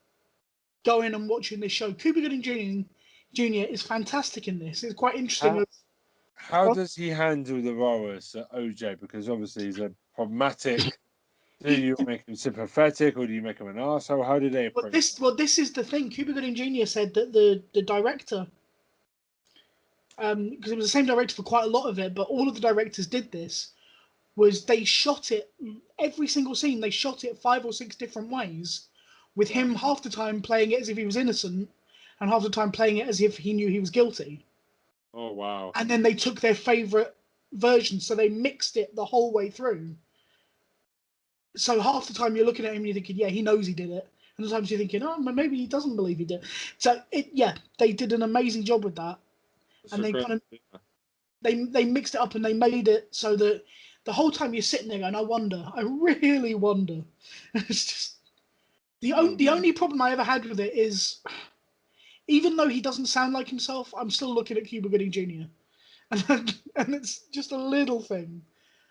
going and watching this show. Cuba Gooding Jr. is fantastic in this. It's quite interesting. How does he handle the role as OJ? Because obviously he's a problematic. Do you make him sympathetic, or do you make him an arsehole? How do they approach this is the thing. Cuba Gooding Jr. said that the director, because it was the same director for quite a lot of it, but all of the directors did this, was they shot it, every single scene, they shot it 5 or 6 different ways, with him half the time playing it as if he was innocent, and half the time playing it as if he knew he was guilty. Oh, wow. And then they took their favourite version, so they mixed it the whole way through. So half the time you're looking at him and you're thinking, yeah, he knows he did it. And the times you're thinking, oh, maybe he doesn't believe he did. So, they did an amazing job with that. And they mixed it up and they made it so that the whole time you're sitting there going, I really wonder. It's just... The only problem I ever had with it is, even though he doesn't sound like himself, I'm still looking at Cuba Gooding Jr. And it's just a little thing.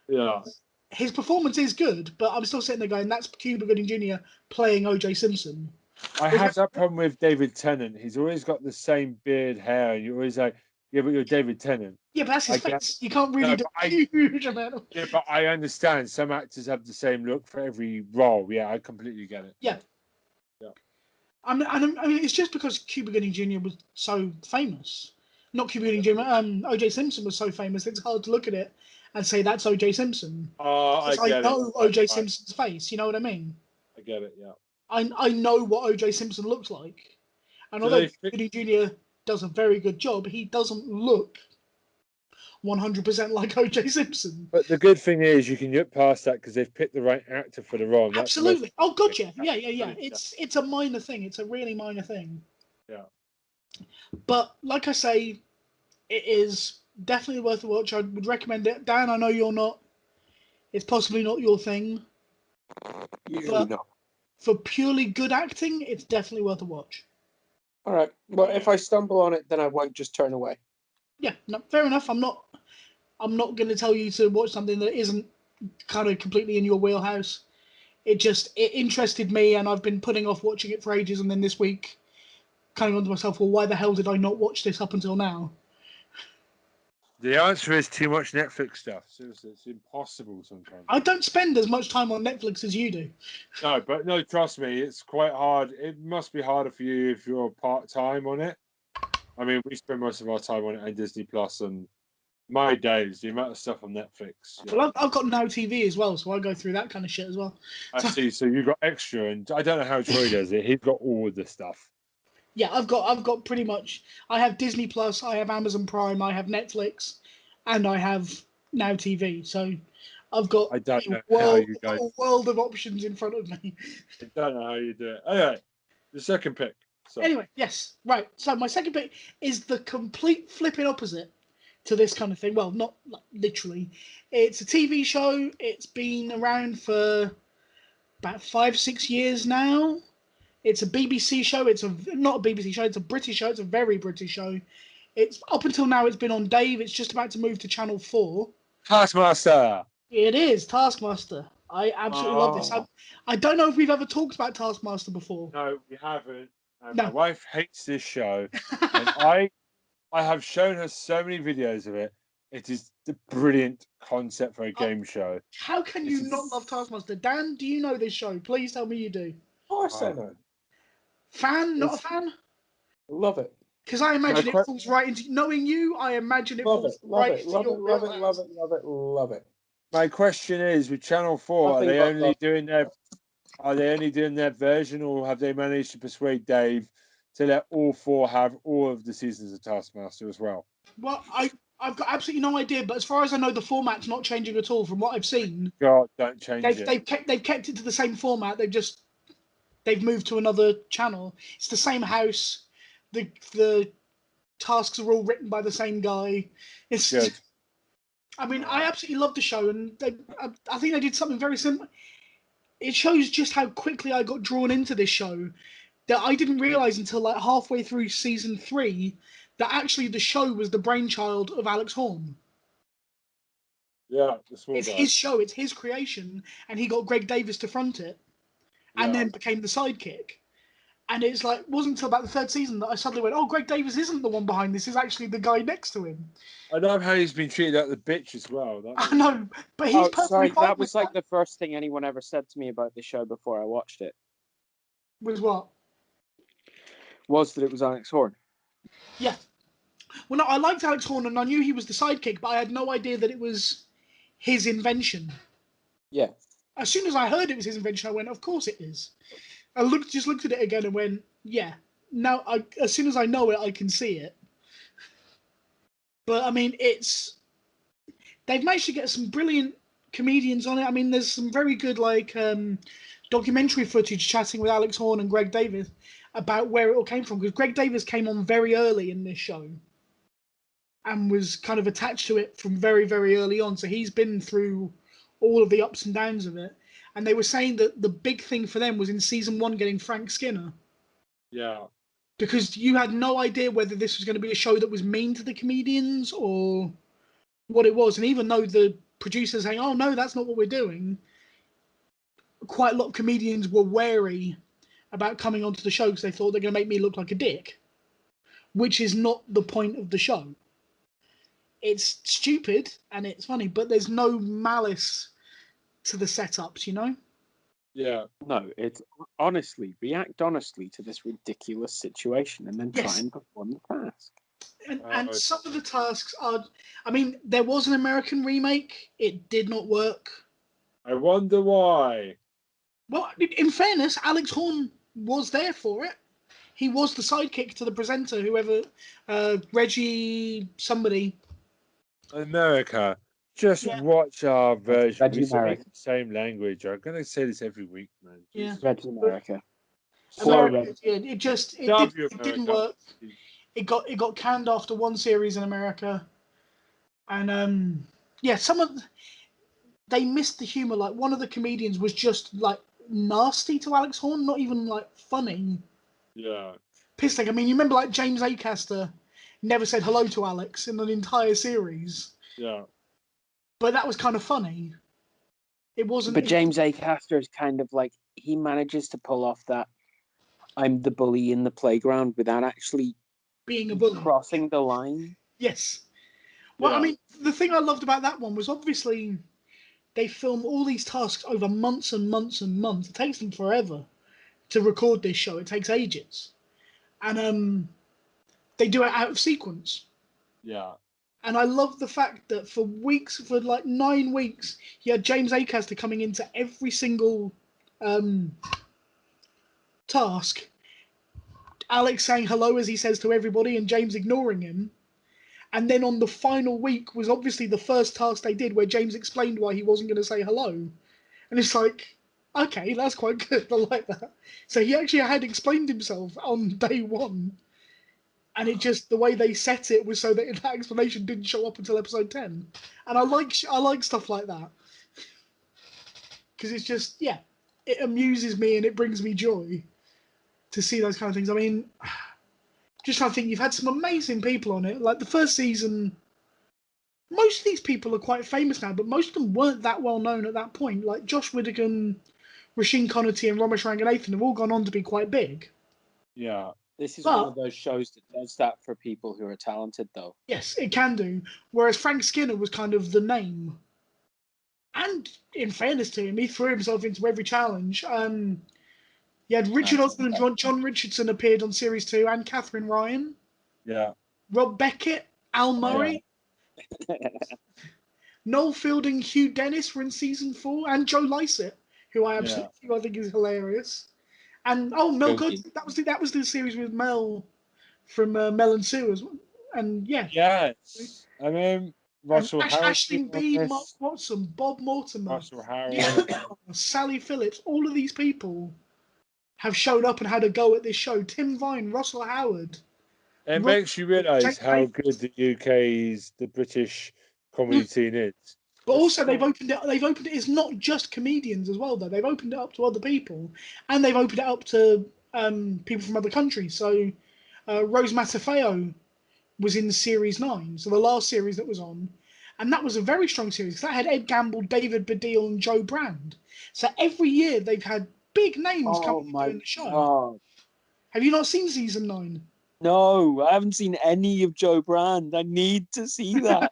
Yeah. His performance is good, but I'm still sitting there going, that's Cuba Gooding Jr. playing Oj Simpson. I have that problem with David Tennant. He's always got the same beard, hair, and you're always like, yeah, but you're David Tennant. Yeah, but that's his face. You can't really do a huge amount of... Yeah, but I understand. Some actors have the same look for every role. Yeah, I completely get it. Yeah. I mean, it's just because Cuba Gooding Jr. was so famous. Not Cuba Gooding Jr. OJ Simpson was so famous. It's hard to look at it and say that's OJ Simpson. Oh, I get it. I know OJ Simpson's face. You know what I mean? I get it. Yeah. I know what OJ Simpson looks like, and although Cuba Gooding Jr. does a very good job, he doesn't look 100% like OJ Simpson. But the good thing is you can look past that because they've picked the right actor for the role. Absolutely. Oh, gotcha. Yeah. It's a minor thing. It's a really minor thing. Yeah. But like I say, it is definitely worth a watch. I would recommend it. Dan, I know you're not. It's possibly not your thing. Usually not. For purely good acting, it's definitely worth a watch. All right. Well, if I stumble on it, then I won't just turn away. Yeah, no, fair enough. I'm not going to tell you to watch something that isn't kind of completely in your wheelhouse. It interested me, and I've been putting off watching it for ages. And then this week, coming onto myself, well, why the hell did I not watch this up until now? The answer is too much Netflix stuff. Seriously, it's impossible sometimes. I don't spend as much time on Netflix as you do. No, trust me, it's quite hard. It must be harder for you if you're part-time on it. I mean, we spend most of our time on it on Disney Plus, and my days, the amount of stuff on Netflix. Well, I've got Now TV as well, so I go through that kind of shit as well. I see. So you've got extra, and I don't know how Troy does it. He's got all of the stuff. Yeah, I've got pretty much. I have Disney Plus, I have Amazon Prime, I have Netflix, and I have Now TV. So I've got a world of options in front of me. I don't know how you do it. Anyway, the second pick. So, Anyway, yes, right. So my second pick is the complete flipping opposite to this kind of thing. Well, not like, literally. It's a TV show. It's been around for about 5-6 years now. It's a BBC show. It's not a BBC show. It's a British show. It's a very British show. It's up until now. It's been on Dave. It's just about to move to Channel 4. Taskmaster. It is Taskmaster. I absolutely love this. Oh. I don't know if we've ever talked about Taskmaster before. No, we haven't. And No. my wife hates this show, and I have shown her so many videos of it. It is the brilliant concept for a game show. How can you not love Taskmaster? Dan, do you know this show? Please tell me you do. Of course I know. Fan? Not a fan? Love it. Because I imagine it falls right into... Knowing you, I imagine it falls right into your wheelhouse. Love it. My question is, with Channel 4, are they only doing their version, or have they managed to persuade Dave to let all 4 have all of the seasons of Taskmaster as well? Well, I've got absolutely no idea, but as far as I know, the format's not changing at all from what I've seen. God, don't change it. They've kept it to the same format. They've moved to another channel. It's the same house. The tasks are all written by the same guy. It's good. I mean, I absolutely love the show, and I think they did something very similar. It shows just how quickly I got drawn into this show, that I didn't realise until like halfway through season 3 that actually the show was the brainchild of Alex Horne. Yeah, it's his show, it's his creation, and he got Greg Davis to front it, and then became the sidekick. And it's like, it wasn't until about the 3rd season that I suddenly went, oh, Greg Davis isn't the one behind this, is actually the guy next to him. I know how he's been treated like the bitch as well. I know, but he's perfectly fine. That was like the first thing anyone ever said to me about the show before I watched it. Was what? Was that it was Alex Horne. Yeah. Well, no, I liked Alex Horne, and I knew he was the sidekick, but I had no idea that it was his invention. Yeah. As soon as I heard it was his invention, I went, of course it is. I just looked at it again and went, yeah. Now, as soon as I know it, I can see it. But, I mean, they've managed to get some brilliant comedians on it. I mean, there's some very good, like, documentary footage chatting with Alex Horne and Greg Davis about where it all came from. Because Greg Davis came on very early in this show and was kind of attached to it from very, very early on. So he's been through all of the ups and downs of it. And they were saying that the big thing for them was in season 1 getting Frank Skinner. Yeah. Because you had no idea whether this was going to be a show that was mean to the comedians or what it was. And even though the producers saying, oh, no, that's not what we're doing, quite a lot of comedians were wary about coming onto the show because they thought they're going to make me look like a dick, which is not the point of the show. It's stupid and it's funny, but there's no malice to the setups, you know? Yeah. No, it's honestly, react honestly to this ridiculous situation and then try and perform the task. And some of the tasks are... I mean, there was an American remake. It did not work. I wonder why. Well, in fairness, Alex Horne was there for it. He was the sidekick to the presenter, whoever... Reggie somebody. America. Just watch our version. Reggie We speak America. the same language. I'm going to say this every week, man. Yeah. Reggie America. America, it didn't work. It got canned after one series in America, and they missed the humor. Like one of the comedians was just like nasty to Alex Horne, not even like funny. Yeah. Pissing. I mean, you remember like James Acaster never said hello to Alex in an entire series. Yeah. But that was kind of funny. It wasn't. But James Acaster is kind of like, he manages to pull off that I'm the bully in the playground without actually being a bully, crossing the line. Yes. Well, I mean, the thing I loved about that one was obviously they film all these tasks over months and months and months. It takes them forever to record this show. It takes ages. And they do it out of sequence. Yeah. And I love the fact that for like 9 weeks, you had James Acaster coming into every single task. Alex saying hello as he says to everybody and James ignoring him. And then on the final week was obviously the first task they did where James explained why he wasn't going to say hello. And it's like, Okay, that's quite good. I like that. So he actually had explained himself on day one, and it just the way they set it was so that that explanation didn't show up until episode 10. And I like stuff like that because it's just it amuses me and it brings me joy to see those kind of things. I mean, just trying to think, you've had some amazing people on it. Like the first season, most of these people are quite famous now, but most of them weren't that well known at that point. Like Josh Widdicombe, Rasheen Connerty, and Ramesh Ranganathan have all gone on to be quite big. Yeah. This is But- one of those shows that does that for people who are talented, though. Yes, it can do. Whereas Frank Skinner was kind of the name. And in fairness to him, he threw himself into every challenge. You had Richard Osman and John Richardson appeared on Series 2, and Catherine Ryan. Yeah. Rob Beckett, Al Murray, Noel Fielding, Hugh Dennis were in Season 4, and Joe Lycett, who I think is hilarious. And Mel Goodman, that was the series with Mel from Mel and Sue as well. And Yes. I mean, Russell and Howard. Aisling Bede, Mark Watson, Bob Mortimer, Russell Howard. Sally Phillips, all of these people have shown up and had a go at this show. Tim Vine, Russell Howard. It makes you realise how good the British comedy scene is. But also they've opened it. It's not just comedians as well, though. They've opened it up to other people, and they've opened it up to people from other countries. So Rose Matafeo was in Series 9, so the last series that was on, and that was a very strong series because that had Ed Gamble, David Baddiel, and Joe Brand. So every year they've had big names coming in the show. God. Have you not seen Season 9? No, I haven't seen any of Joe Brand. I need to see that.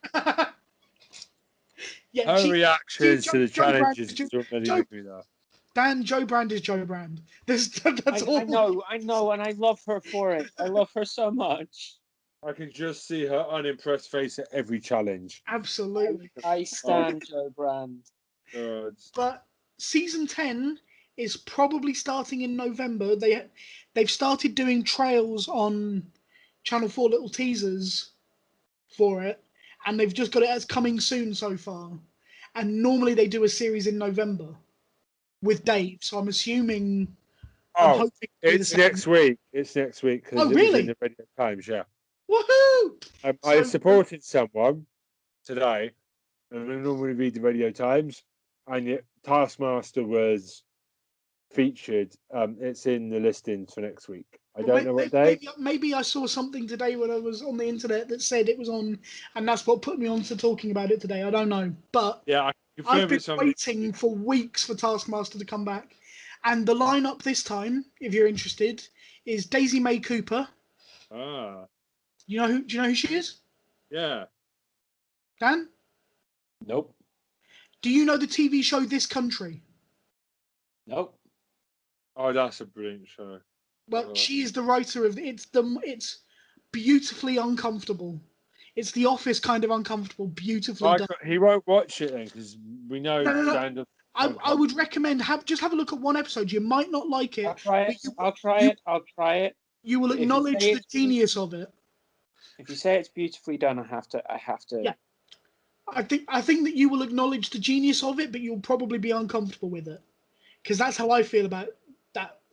Her reactions to the challenges don't really make me laugh. Dan, Joe Brand is Joe Brand. That's all. I know, and I love her for it. I love her so much. I can just see her unimpressed face at every challenge. Absolutely. I stand Joe Brand. God. But Season 10 is probably starting in November. They've started doing trails on Channel 4 little teasers for it, and they've just got it as coming soon so far. And normally they do a series in November with Dave, so I'm assuming. It's next week. It's next week because it was in the Radio Times. Yeah. Woohoo! I supported someone today, and I normally read the Radio Times, and Taskmaster was featured. It's in the listings for next week. I don't know what day. Maybe I saw something today when I was on the internet that said it was on, and that's what put me on to talking about it today. I don't know, but I've been waiting for weeks for Taskmaster to come back, and the lineup this time, if you're interested, is Daisy May Cooper. Ah. Do you know who she is? Yeah. Dan? Nope. Do you know the TV show This Country? Nope. Oh, that's a brilliant show. Well, she is the writer of it's beautifully uncomfortable. It's The Office kind of uncomfortable, beautifully done. He won't watch it then because we know. No. I would recommend just have a look at one episode. You might not like it. I'll try it. You will acknowledge the genius of it. If you say it's beautifully done, I have to. Yeah. I think that you will acknowledge the genius of it, but you'll probably be uncomfortable with it, because that's how I feel about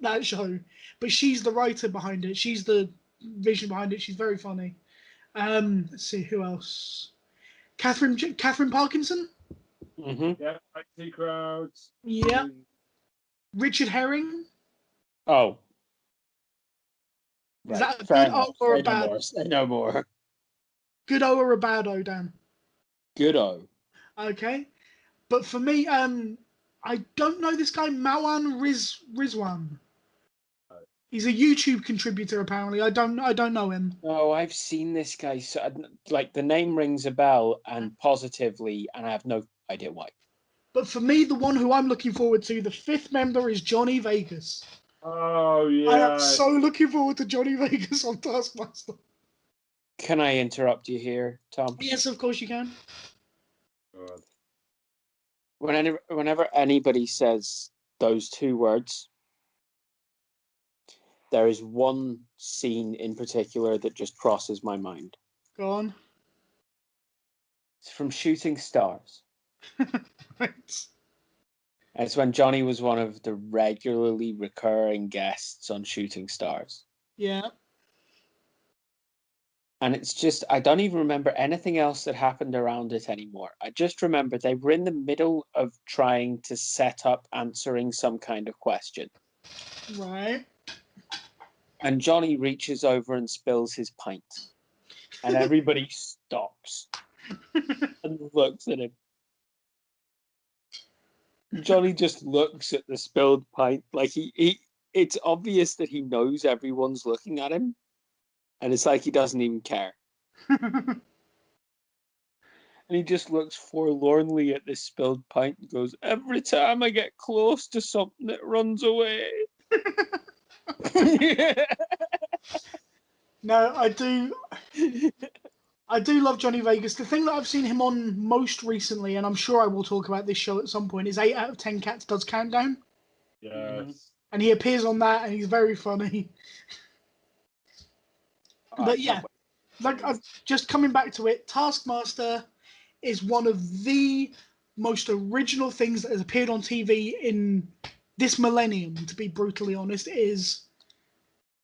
that show. But she's the writer behind it. She's the vision behind it. She's very funny. Let's see who else. Catherine Parkinson. Mm-hmm. Yeah, IT Crowds. Yeah. Richard Herring. Oh. Is that a good O or a bad? Say no more. Good O or a bad O, Dan? Good O. Okay. But for me, I don't know this guy, Mawan Rizwan. He's a YouTube contributor, apparently. I don't know him. Oh, I've seen this guy. So, like, the name rings a bell, and positively, and I have no idea why. But for me, the one who I'm looking forward to, the fifth member, is Johnny Vegas. Oh, yeah. I am so looking forward to Johnny Vegas on Taskmaster. Can I interrupt you here, Tom? Yes, of course you can. God. Whenever anybody says those two words, there is one scene in particular that just crosses my mind. Go on. It's from Shooting Stars. Right. It's when Johnny was one of the regularly recurring guests on Shooting Stars. Yeah. And it's just, I don't even remember anything else that happened around it anymore. I just remember they were in the middle of trying to set up answering some kind of question. Right. And Johnny reaches over and spills his pint. And everybody stops and looks at him. Johnny just looks at the spilled pint. Like it's obvious that he knows everyone's looking at him. And it's like he doesn't even care. And he just looks forlornly at this spilled pint and goes, every time I get close to something, it runs away. No, I do love Johnny Vegas. The thing that I've seen him on most recently, and I'm sure I will talk about this show at some point, is 8 out of 10 Cats Does Countdown. Yes. And he appears on that, and he's very funny. But yeah, like I've just coming back to it, Taskmaster is one of the most original things that has appeared on TV in this millennium, to be brutally honest. It is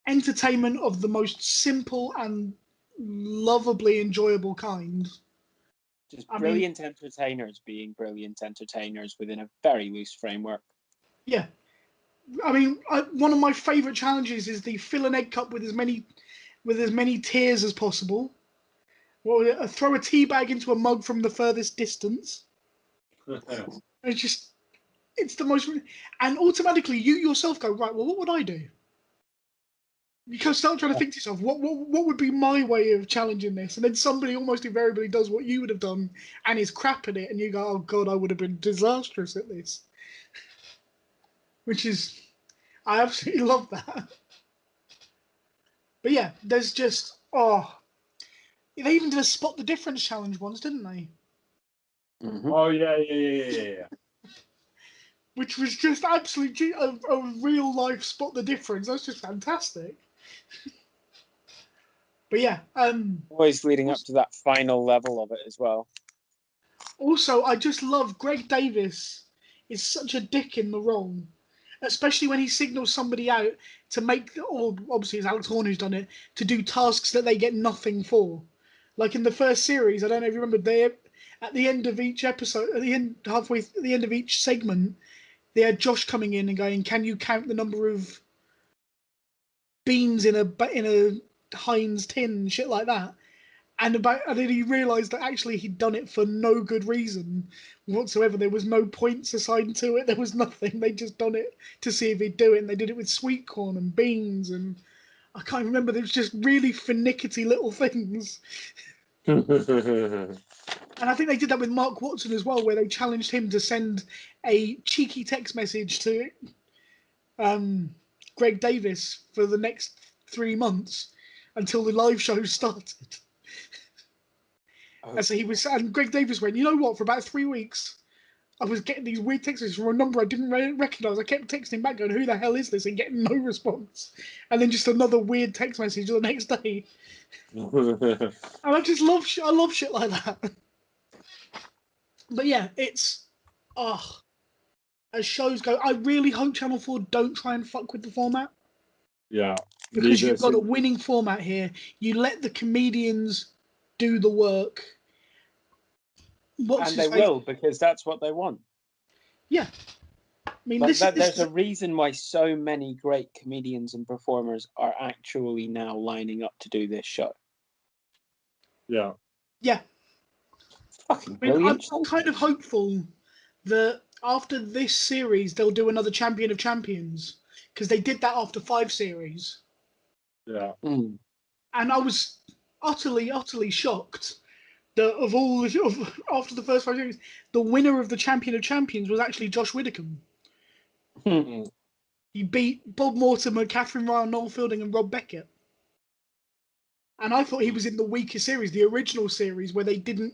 entertainment of the most simple and lovably enjoyable kind. Just brilliant entertainers being brilliant entertainers within a very loose framework. Yeah. I mean, one of my favourite challenges is the fill an egg cup with as many tears as possible. Well, throw a tea bag into a mug from the furthest distance. It's the most, and automatically you yourself go, right, well, what would I do? You can start trying to think to yourself, what would be my way of challenging this? And then somebody almost invariably does what you would have done and is crap at it, and you go, oh God, I would have been disastrous at this. Which is, I absolutely love that. But yeah, there's just, they even did a spot the difference challenge once, didn't they? Mm-hmm. Oh yeah. Which was just absolutely a real life spot the difference. That's just fantastic. But yeah, always leading up to that final level of it as well. Also, I just love Greg Davis is such a dick in the role, especially when he signals somebody out to make, or obviously it's Alex Horn who's done it, to do tasks that they get nothing for. Like in the first series, I don't know if you remember, at the end of each episode, halfway at the end of each segment, they had Josh coming in and going, "Can you count the number of beans in a Heinz tin?" Shit like that. And then he realised that actually he'd done it for no good reason whatsoever. There was no points assigned to it. There was nothing. They'd just done it to see if he'd do it. And they did it with sweet corn and beans. And I can't remember. There was just really finicky little things. And I think they did that with Mark Watson as well, where they challenged him to send a cheeky text message to Greg Davis for the next 3 months until the live show started. And so and Greg Davis went, you know what, for about 3 weeks, I was getting these weird text messages from a number I didn't recognise. I kept texting back going, who the hell is this? And getting no response. And then just another weird text message the next day. And I just love shit like that. But yeah, it's, as shows go, I really hope Channel 4 don't try and fuck with the format. Yeah. Because you've got a winning format here. You let the comedians do the work. And they will, because that's what they want. Yeah. I mean, there's a reason why so many great comedians and performers are actually now lining up to do this show. Yeah. Yeah. Fucking brilliant. I'm kind of hopeful that after this series, they'll do another Champion of Champions. Because they did that after 5 series. Yeah. Mm. And I was utterly, utterly shocked that after the first 5 series, the winner of the Champion of Champions was actually Josh Widdicombe. He beat Bob Mortimer, Catherine Ryle, Noel Fielding, and Rob Beckett. And I thought he was in the weaker series, the original series, where they did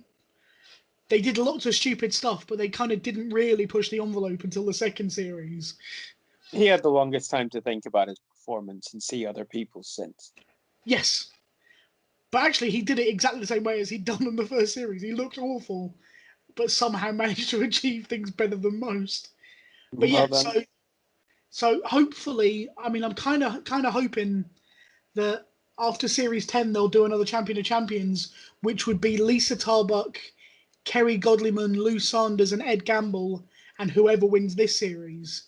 lots of stupid stuff, but they kind of didn't really push the envelope until the second series. He had the longest time to think about his performance and see other people's since. Yes. But actually, he did it exactly the same way as he'd done in the first series. He looked awful, but somehow managed to achieve things better than most. But yeah, Well done. so hopefully, I mean, I'm kind of hoping that after Series 10 they'll do another Champion of Champions, which would be Lisa Tarbuck, Kerry Godliman, Lou Sanders, and Ed Gamble, and whoever wins this series.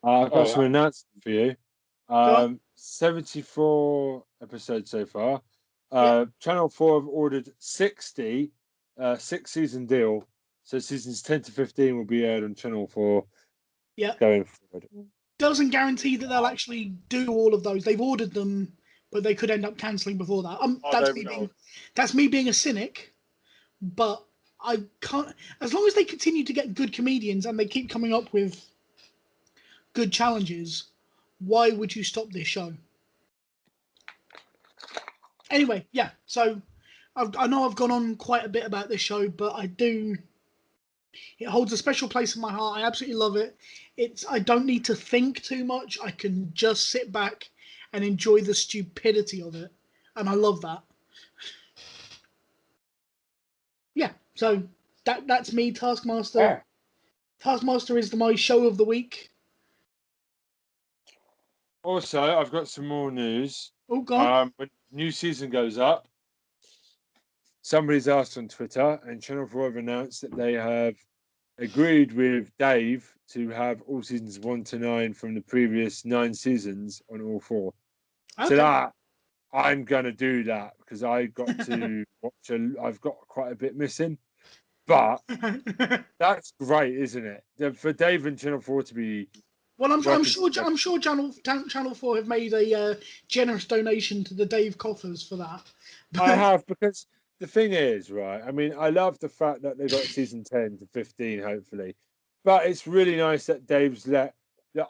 I've got some announcement for you. Go on. 74 episodes so far. Yep. Channel 4 have ordered 60, 6-season deal. So seasons 10 to 15 will be aired on Channel 4 going forward. Doesn't guarantee that they'll actually do all of those. They've ordered them, but they could end up cancelling before that. That's me being a cynic, but I can't. As long as they continue to get good comedians and they keep coming up with good challenges, why would you stop this show? Anyway, yeah. So I know I've gone on quite a bit about this show, but I do. It holds a special place in my heart. I absolutely love it. I don't need to think too much. I can just sit back and enjoy the stupidity of it, and I love that. Yeah, so that's me, Taskmaster. Yeah. Taskmaster is my show of the week. Also, I've got some more news. Oh, God. When new season goes up, somebody's asked on Twitter, and Channel 4 have announced that they have agreed with Dave to have all seasons 1 to 9 from the previous 9 seasons on all 4. Okay. So that I'm gonna do that because I got to watch. I've got quite a bit missing, but that's great, isn't it? For Dave and Channel 4 to be. Well, I'm sure Channel 4 have made a generous donation to the Dave coffers for that. I have, because the thing is, right, I mean, I love the fact that they got season 10 to 15, hopefully. But it's really nice that Dave's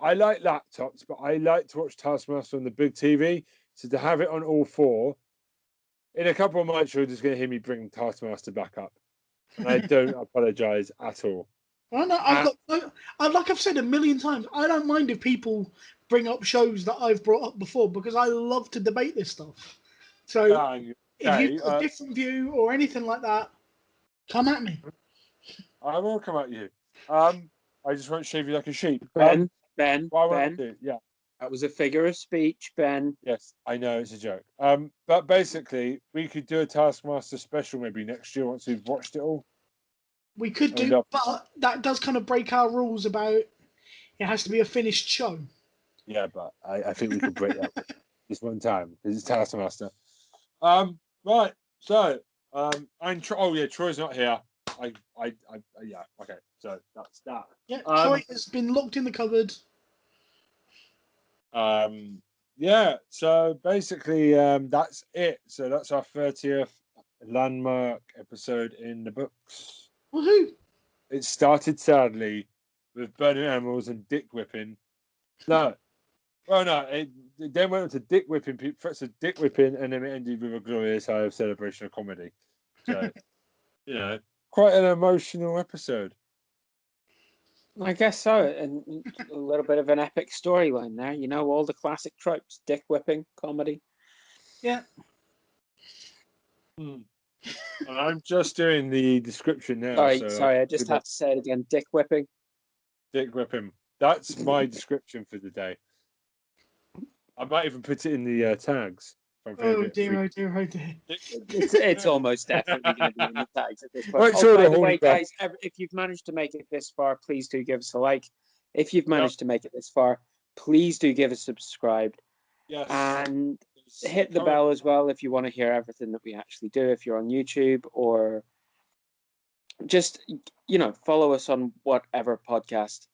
I like laptops, but I like to watch Taskmaster on the big TV. So to have it on all 4, in a couple of months, you're just going to hear me bring Taskmaster back up. And I don't apologise at all. Well, no, like I've said a million times, I don't mind if people bring up shows that I've brought up before because I love to debate this stuff. So if you've got a different view or anything like that, come at me. I will come at you. I just won't shave you like a sheep. Ben, yeah. That was a figure of speech, Ben. Yes, I know, it's a joke. But basically, we could do a Taskmaster special maybe next year once we've watched it all. We could do, but that does kind of break our rules about it has to be a finished show. Yeah, but I think we could break that this one time because it's Taskmaster. Right. So, and Troy's not here. Yeah. Okay. So that's that. Yeah, Troy has been locked in the cupboard. Yeah. So basically, that's it. So that's our 30th landmark episode in the books. Woohoo! It started sadly with burning animals and dick whipping. No. Well, no. It then went on to dick whipping, threats of dick whipping, and then it ended with a glorious high of celebration of comedy. So, quite an emotional episode. I guess so, and a little bit of an epic storyline there. All the classic tropes: dick whipping, comedy. Yeah. And I'm just doing the description now. Sorry, I just had to say it again. Dick whipping. Dick whipping. That's my description for the day. I might even put it in the tags. Oh dear. It's almost definitely going to be in the tags at this point. Right, by the way, guys, if you've managed to make it this far, please do give us a like. If you've managed to make it this far, please do give us a subscribe. Yes. And hit the bell as well if you want to hear everything that we actually do, if you're on YouTube, or just, follow us on whatever podcast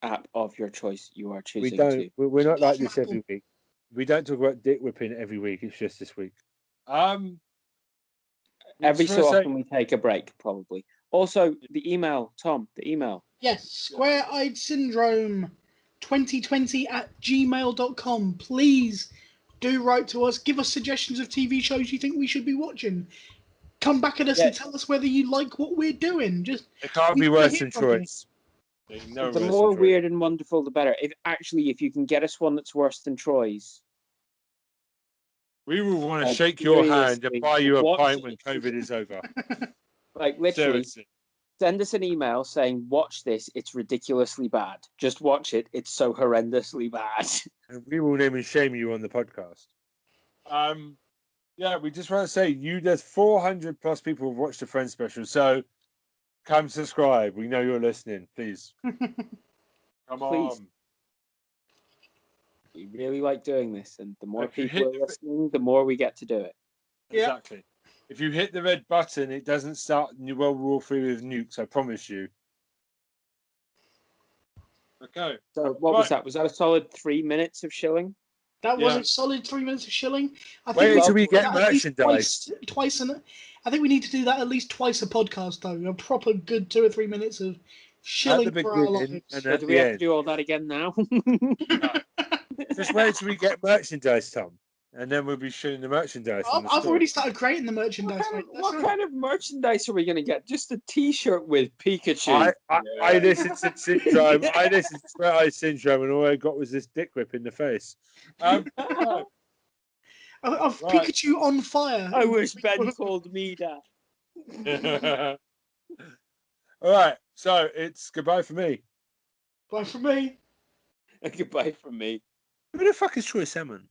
app of your choice you are choosing. We're not like this every week. We don't talk about dick whipping every week. It's just this week. Every so often we take a break, probably. Also, the email, Tom, the email. Yes, square-eyed syndrome 2020@gmail.com. Please do write to us. Give us suggestions of TV shows you think we should be watching. Come back at us and tell us whether you like what we're doing. It can't be worse than Troy's. The more weird and wonderful, the better. If you can get us one that's worse than Troy's, we will want to shake your hand and buy you a pint when COVID is over. Like literally, Send us an email saying, watch this, it's ridiculously bad. Just watch it, it's so horrendously bad. And we will name and shame you on the podcast. Yeah, we just want to say there's 400 plus people who've watched the Friends special, so come subscribe. We know you're listening, please. Come Please. on. We really like doing this, and the more If you people hit are listening, the more we get to do it. Yeah. Exactly. If you hit the red button, it doesn't start World War III with nukes, I promise you. Okay. So what was that? Was that a solid 3 minutes of shilling? That was Yeah. a solid 3 minutes of shilling. I Wait think until we should do get that at least merchandise. I think we need to do that at least twice a podcast, though. A proper good 2 or 3 minutes of shilling At the for our beginning lives. and So at do we the have to end. do all that again now? Just wait till we get merchandise, Tom. And then we'll be shooting the merchandise. in the I've store. already started creating the merchandise. What kind of merchandise are we going to get? Just a T-shirt with Pikachu. I listened to Syndrome. I listened to Sweat Eye Syndrome, and all I got was this dick whip in the face. Of Right. Pikachu on fire. I wish Ben called me that. All right, so it's goodbye for me. Bye from me. Goodbye from me. Who the fuck is Troy Salmon?